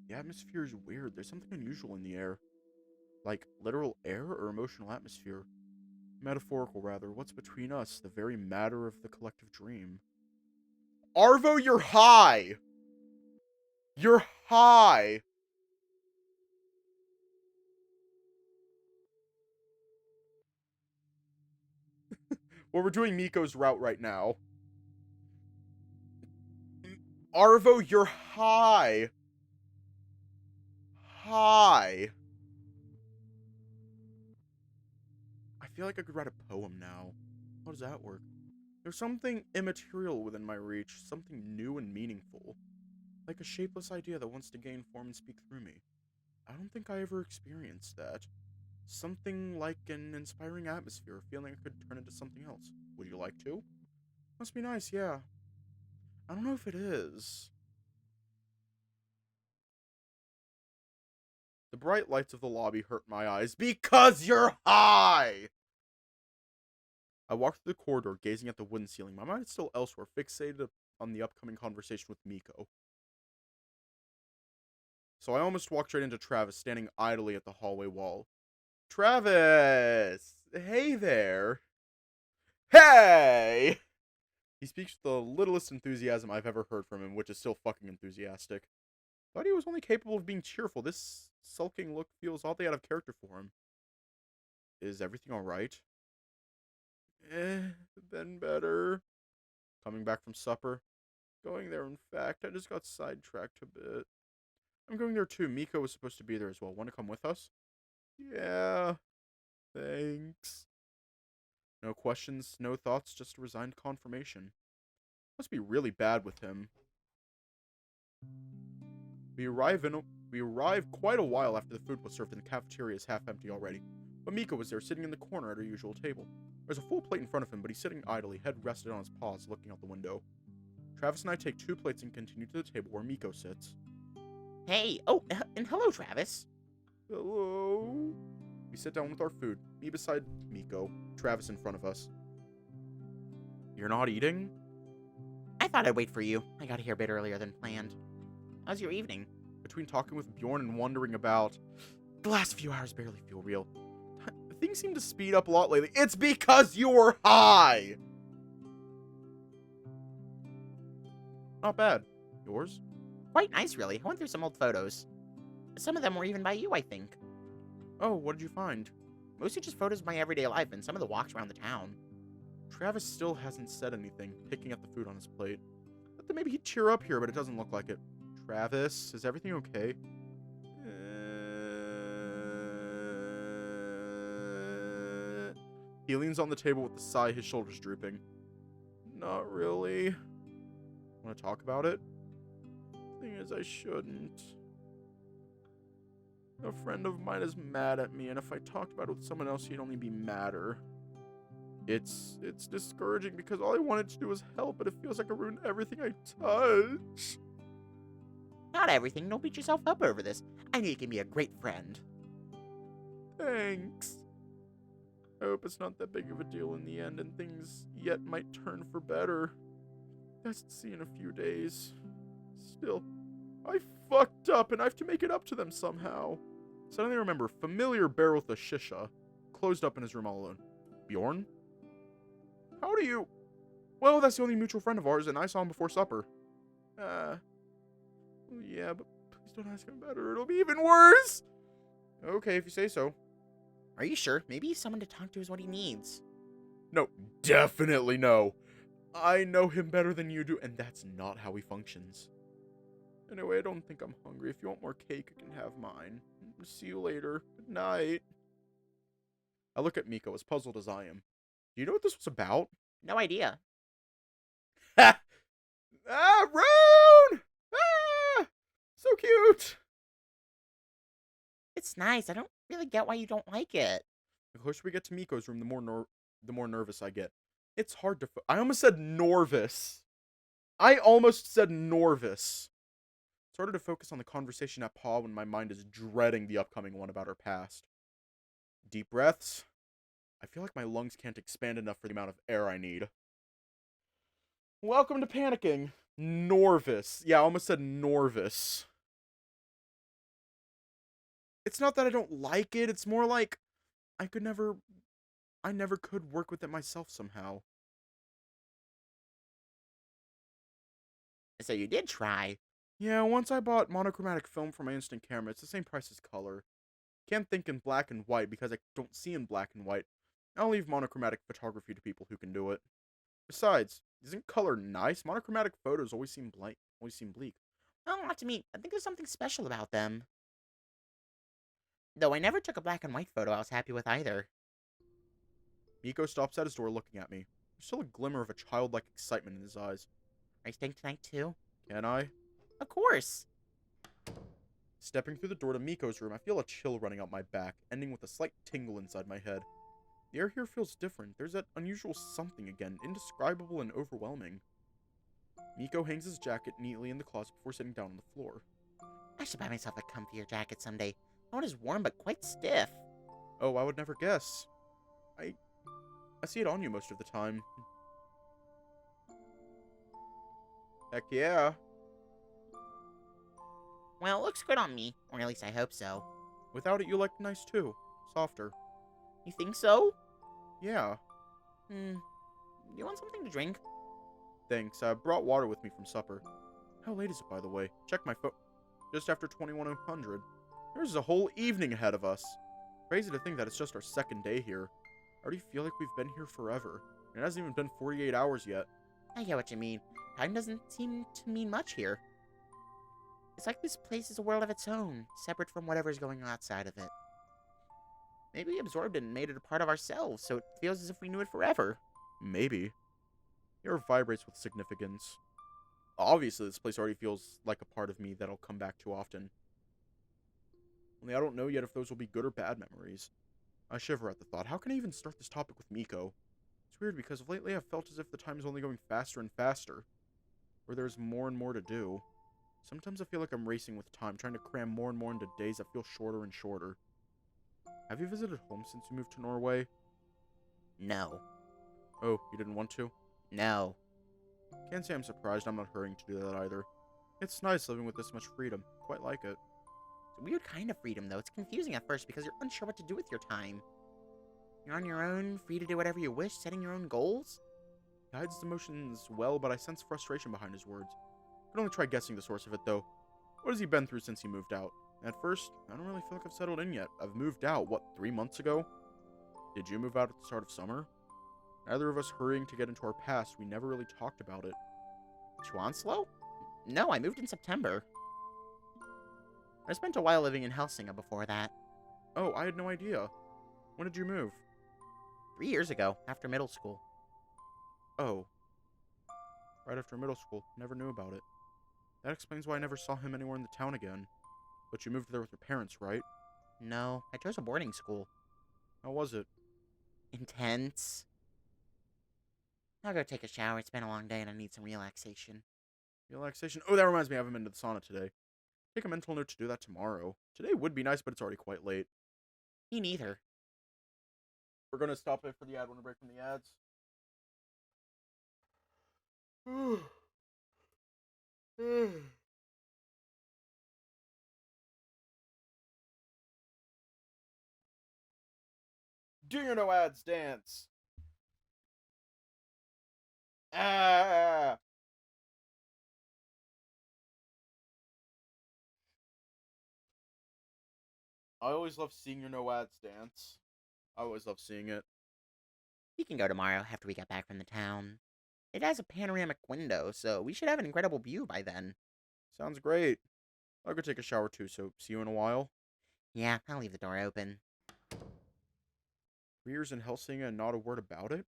The atmosphere is weird. There's something unusual in the air. Like, literal air or emotional atmosphere? Metaphorical, rather. What's between us? The very matter of the collective dream. Arvo, you're high! You're high! Well, we're doing Mikko's route right now. Arvo, you're high! High! I feel like I could write a poem now. How does that work? There's something immaterial within my reach, something new and meaningful. Like a shapeless idea that wants to gain form and speak through me. I don't think I ever experienced that. Something like an inspiring atmosphere, a feeling I could turn into something else. Would you like to? Must be nice, yeah. I don't know if it is. The bright lights of the lobby hurt my eyes because you're high! I walked through the corridor, gazing at the wooden ceiling. My mind is still elsewhere, fixated on the upcoming conversation with Mikko. So I almost walked right into Travis, standing idly at the hallway wall. Travis! Hey there! Hey! He speaks with the littlest enthusiasm I've ever heard from him, which is still fucking enthusiastic. Thought he was only capable of being cheerful. This sulking look feels oddly out of character for him. Is everything alright? Been better. Coming back from supper. Going there, in fact. I just got sidetracked a bit. I'm going there too. Mikko was supposed to be there as well. Want to come with us? Yeah. Thanks. No questions, no thoughts, just a resigned confirmation. Must be really bad with him. We arrive quite a while after the food was served and the cafeteria is half empty already. But Mikko was there, sitting in the corner at our usual table. There's a full plate in front of him, but he's sitting idly, head rested on his paws, looking out the window. Travis and I take 2 plates and continue to the table where Mikko sits. Hey, oh, and hello, Travis. Hello? We sit down with our food, me beside Mikko, Travis in front of us. You're not eating? I thought I'd wait for you. I got here a bit earlier than planned. How's your evening? Between talking with Bjorn and wondering about... The last few hours barely feel real. Things seem to speed up a lot lately. It's because you were high! Not bad. Yours? Quite nice, really. I went through some old photos. Some of them were even by you, I think. Oh, what did you find? Mostly just photos of my everyday life and some of the walks around the town. Travis still hasn't said anything, picking at the food on his plate. I thought maybe he'd cheer up here, but it doesn't look like it. Travis, is everything okay? He leans on the table with a sigh, his shoulders drooping. Not really. Want to talk about it? Thing is, I shouldn't. A friend of mine is mad at me, and if I talked about it with someone else, he'd only be madder. It's discouraging because all I wanted to do was help, but it feels like I ruined everything I touch. Not everything. Don't beat yourself up over this. I know you can be a great friend. Thanks. I hope it's not that big of a deal in the end, and things yet might turn for better. Best to see in a few days. Still, I fucked up, and I have to make it up to them somehow. Suddenly I remember familiar barrel with a shisha, closed up in his room all alone. Bjorn? How do you... Well, that's the only mutual friend of ours, and I saw him before supper. Yeah, but please don't ask him about it, or it'll be even worse! Okay, if you say so. Are you sure? Maybe someone to talk to is what he needs. No, definitely no. I know him better than you do, and that's not how he functions. Anyway, I don't think I'm hungry. If you want more cake, you can have mine. See you later. Good night. I look at Mikko, as puzzled as I am. Do you know what this was about? No idea. Ha! Ah, Rune! Ah! So cute! It's nice. I don't really get why you don't like it. The closer we get to Mikko's room, the more nervous I get. It's hard to... I almost said Norvis. I almost said Norvis. It's harder to focus on the conversation at Pa when my mind is dreading the upcoming one about her past. Deep breaths. I feel like my lungs can't expand enough for the amount of air I need. Welcome to panicking. Norvis. Yeah, I almost said Norvis. It's not that I don't like it, it's more like I never could work with it myself somehow. So you did try. Yeah, once I bought monochromatic film for my instant camera. It's the same price as color. Can't think in black and white because I don't see in black and white. I'll leave monochromatic photography to people who can do it. Besides, isn't color nice? Monochromatic photos always seem bleak. Oh, not to me. I think there's something special about them. Though I never took a black and white photo I was happy with either. Mikko stops at his door looking at me. There's still a glimmer of a childlike excitement in his eyes. Are you staying tonight too? Can I? Of course. Stepping through the door to Mikko's room, I feel a chill running up my back, ending with a slight tingle inside my head. The air here feels different. There's that unusual something again, indescribable and overwhelming. Mikko hangs his jacket neatly in the closet before sitting down on the floor. I should buy myself a comfier jacket someday. My one is warm but quite stiff. Oh, I would never guess. I see it on you most of the time. Heck yeah. Well, it looks good on me, or at least I hope so. Without it, you look nice too. Softer. You think so? Yeah. Do you want something to drink? Thanks. I brought water with me from supper. How late is it, by the way? Check my phone. Just after 2100. There's a whole evening ahead of us. Crazy to think that it's just our second day here. I already feel like we've been here forever. It hasn't even been 48 hours yet. I get what you mean. Time doesn't seem to mean much here. It's like this place is a world of its own, separate from whatever's going on outside of it. Maybe we absorbed it and made it a part of ourselves, so it feels as if we knew it forever. Maybe. Your vibrates with significance. Obviously, this place already feels like a part of me that'll come back too often. Only I don't know yet if those will be good or bad memories. I shiver at the thought. How can I even start this topic with Mikko? It's weird because lately I've felt as if the time is only going faster and faster. Or there's more and more to do. Sometimes I feel like I'm racing with time, trying to cram more and more into days that feel shorter and shorter. Have you visited home since you moved to Norway? No. Oh, you didn't want to? No. Can't say I'm surprised. I'm not hurrying to do that either. It's nice living with this much freedom. Quite like it. It's a weird kind of freedom, though. It's confusing at first because you're unsure what to do with your time. You're on your own, free to do whatever you wish, setting your own goals. He hides his emotions well, but I sense frustration behind his words. I can only try guessing the source of it, though. What has he been through since he moved out? At first, I don't really feel like I've settled in yet. I've moved out, what, 3 months ago? Did you move out at the start of summer? Neither of us hurrying to get into our past, we never really talked about it. To Onslow? No, I moved in September. I spent a while living in Helsinki before that. Oh, I had no idea. When did you move? 3 years ago, after middle school. Oh. Right after middle school. Never knew about it. That explains why I never saw him anywhere in the town again. But you moved there with your parents, right? No, I chose a boarding school. How was it? Intense. I'll go take a shower. It's been a long day and I need some relaxation. Relaxation? Oh, that reminds me, I haven't been to the sauna today. Take a mental note to do that tomorrow. Today would be nice, but it's already quite late. Me neither. We're gonna stop it for the ad. Want to break from the ads? Do your no ads dance. Ah! I always love seeing your no ads dance. I always love seeing it. We can go tomorrow after we get back from the town. It has a panoramic window, so we should have an incredible view by then. Sounds great. I'll go take a shower too, so see you in a while. Yeah, I'll leave the door open. 3 years in Helsinki and not a word about it?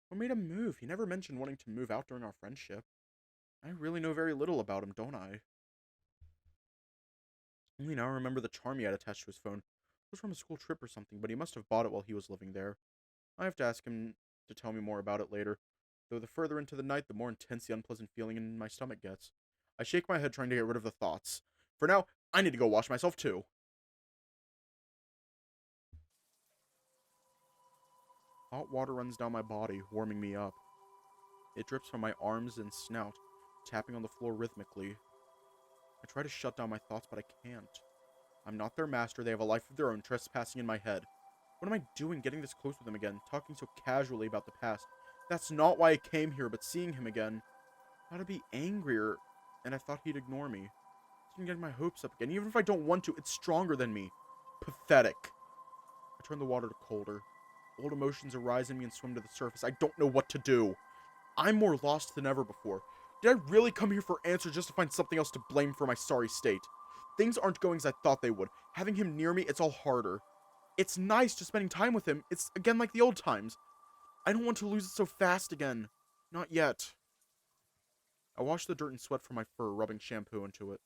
What made him move? He never mentioned wanting to move out during our friendship. I really know very little about him, don't I? Only now I remember the charm he had attached to his phone. It was from a school trip or something, but he must have bought it while he was living there. I have to ask him to tell me more about it later. Though the further into the night, the more intense the unpleasant feeling in my stomach gets. I shake my head trying to get rid of the thoughts. For now, I need to go wash myself too. Hot water runs down my body, warming me up. It drips from my arms and snout, tapping on the floor rhythmically. I try to shut down my thoughts, but I can't. I'm not their master. They have a life of their own trespassing in my head. What am I doing getting this close with him again, talking so casually about the past? That's not why I came here, but seeing him again. I ought to be angrier, and I thought he'd ignore me. It's been getting my hopes up again. Even if I don't want to, it's stronger than me. Pathetic. I turn the water to colder. Old emotions arise in me and swim to the surface. I don't know what to do. I'm more lost than ever before. Did I really come here for answers just to find something else to blame for my sorry state? Things aren't going as I thought they would. Having him near me, it's all harder. It's nice just spending time with him. It's again like the old times. I don't want to lose it so fast again. Not yet. I wash the dirt and sweat from my fur, rubbing shampoo into it.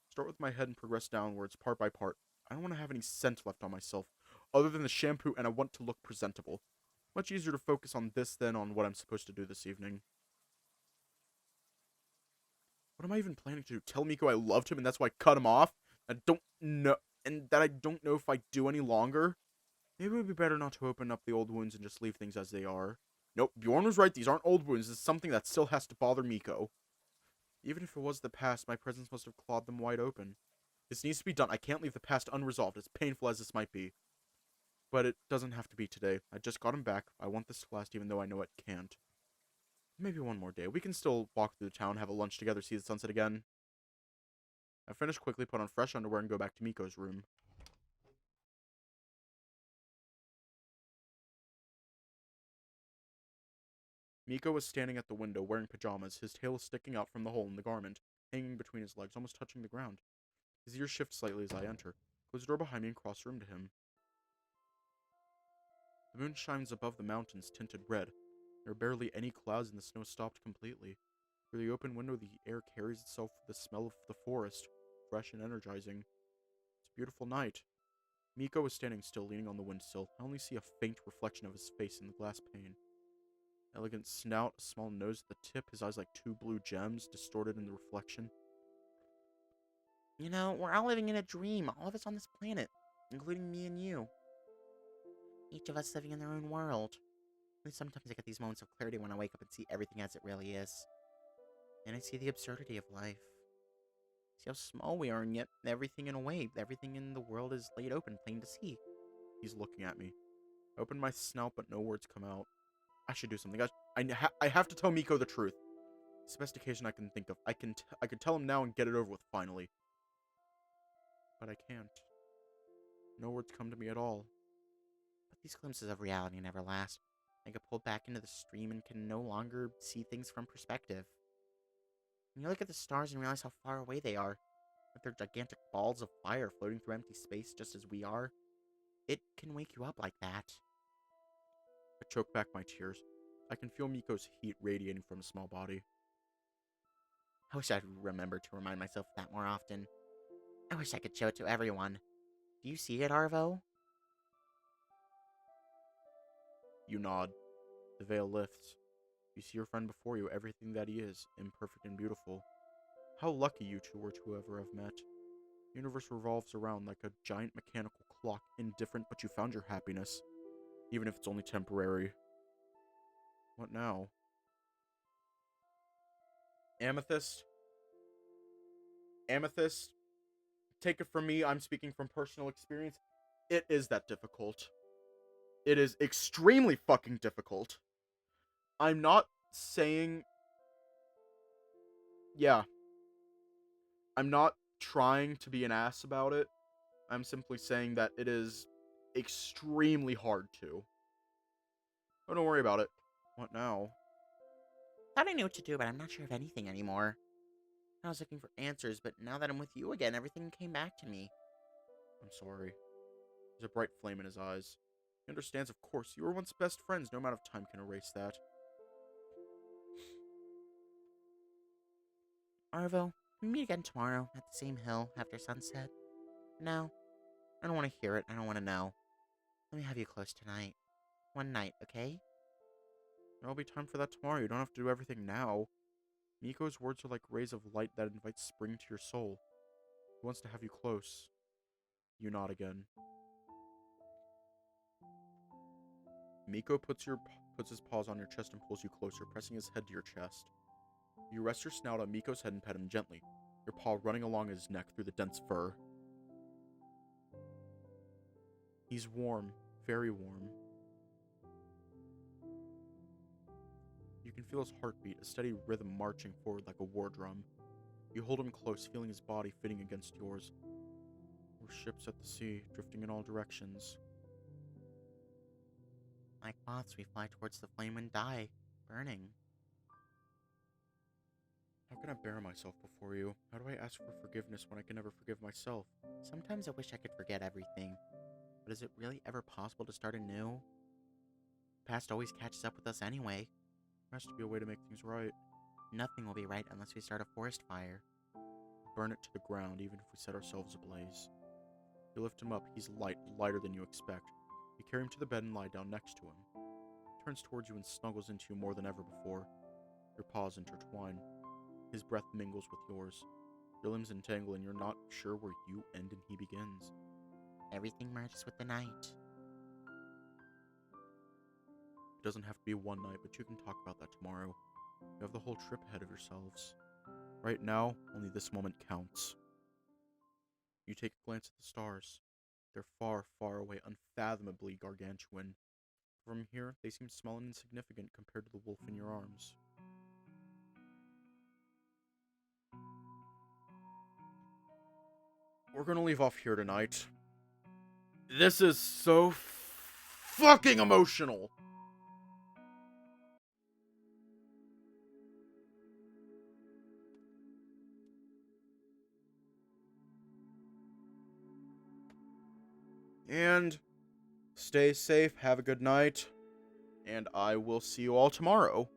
Start with my head and progress downwards, part by part. I don't want to have any scent left on myself, other than the shampoo, and I want to look presentable. Much easier to focus on this than on what I'm supposed to do this evening. What am I even planning to do? Tell Mikko I loved him and that's why I cut him off? I don't know, and that I don't know if I do any longer? Maybe it would be better not to open up the old wounds and just leave things as they are. Nope, Bjorn was right. These aren't old wounds. This is something that still has to bother Mikko. Even if it was the past, my presence must have clawed them wide open. This needs to be done. I can't leave the past unresolved, as painful as this might be. But it doesn't have to be today. I just got him back. I want this to last even though I know it can't. Maybe one more day. We can still walk through the town, have a lunch together, see the sunset again. I finish quickly, put on fresh underwear, and go back to Mikko's room. Mikko was standing at the window, wearing pajamas, his tail sticking out from the hole in the garment, hanging between his legs, almost touching the ground. His ears shift slightly as I enter, close the door behind me, and cross the room to him. The moon shines above the mountains, tinted red. There are barely any clouds, and the snow stopped completely. Through the open window, the air carries itself with the smell of the forest, fresh and energizing. It's a beautiful night. Mikko is standing still, leaning on the windsill. I only see a faint reflection of his face in the glass pane. Elegant snout, a small nose at the tip, his eyes like two blue gems, distorted in the reflection. You know, we're all living in a dream, all of us on this planet, including me and you. Each of us living in their own world. And sometimes I get these moments of clarity when I wake up and see everything as it really is. And I see the absurdity of life. See how small we are, and yet everything in a way, everything in the world is laid open, plain to see. He's looking at me. I open my snout, but no words come out. I should do something. I have to tell Mikko the truth. It's the best occasion I can think of. I could tell him now and get it over with finally. But I can't. No words come to me at all. But these glimpses of reality never last. I get pulled back into the stream and can no longer see things from perspective. When you look at the stars and realize how far away they are, that they're gigantic balls of fire floating through empty space just as we are, it can wake you up like that. I choke back my tears. I can feel Mikko's heat radiating from his small body. I wish I'd remember to remind myself of that more often. I wish I could show it to everyone. Do you see it, Arvo? You nod. The veil lifts. You see your friend before you, everything that he is, imperfect and beautiful. How lucky you two were to ever have met. The universe revolves around like a giant mechanical clock, indifferent, but you found your happiness. Even if it's only temporary. What now? Amethyst? Amethyst? Take it from me, I'm speaking from personal experience. It is that difficult. It is extremely fucking difficult. I'm not saying... Yeah. I'm not trying to be an ass about it. I'm simply saying that it is extremely hard to. Oh, don't worry about it. What now? Thought I knew what to do, but I'm not sure of anything anymore. I was looking for answers, but now that I'm with you again, everything came back to me. I'm sorry. There's a bright flame in his eyes. He understands, of course. You were once best friends. No amount of time can erase that. Arvo, we meet again tomorrow at the same hill after sunset. No, I don't want to hear it. I don't want to know. Let me have you close tonight. One night, okay? There'll be time for that tomorrow. You don't have to do everything now. Mikko's words are like rays of light that invite spring to your soul. He wants to have you close. You nod again. Mikko puts his paws on your chest and pulls you closer, pressing his head to your chest. You rest your snout on Mikko's head and pet him gently, your paw running along his neck through the dense fur. He's warm, very warm. You can feel his heartbeat, a steady rhythm marching forward like a war drum. You hold him close, feeling his body fitting against yours. We're ships at the sea, drifting in all directions. Like moths, we fly towards the flame and die, burning. How can I bear myself before you? How do I ask for forgiveness when I can never forgive myself? Sometimes I wish I could forget everything. But is it really ever possible to start anew? The past always catches up with us anyway. There has to be a way to make things right. Nothing will be right unless we start a forest fire. Burn it to the ground, even if we set ourselves ablaze. You lift him up. He's light, lighter than you expect. You carry him to the bed and lie down next to him. He turns towards you and snuggles into you more than ever before. Your paws intertwine. His breath mingles with yours. Your limbs entangle and you're not sure where you end and he begins. Everything merges with the night. It doesn't have to be one night, but you can talk about that tomorrow. You have the whole trip ahead of yourselves. Right now, only this moment counts. You take a glance at the stars. They're far, far away, unfathomably gargantuan. From here, they seem small and insignificant compared to the wolf in your arms. We're gonna leave off here tonight. This is so fucking emotional! And stay safe, have a good night, and I will see you all tomorrow.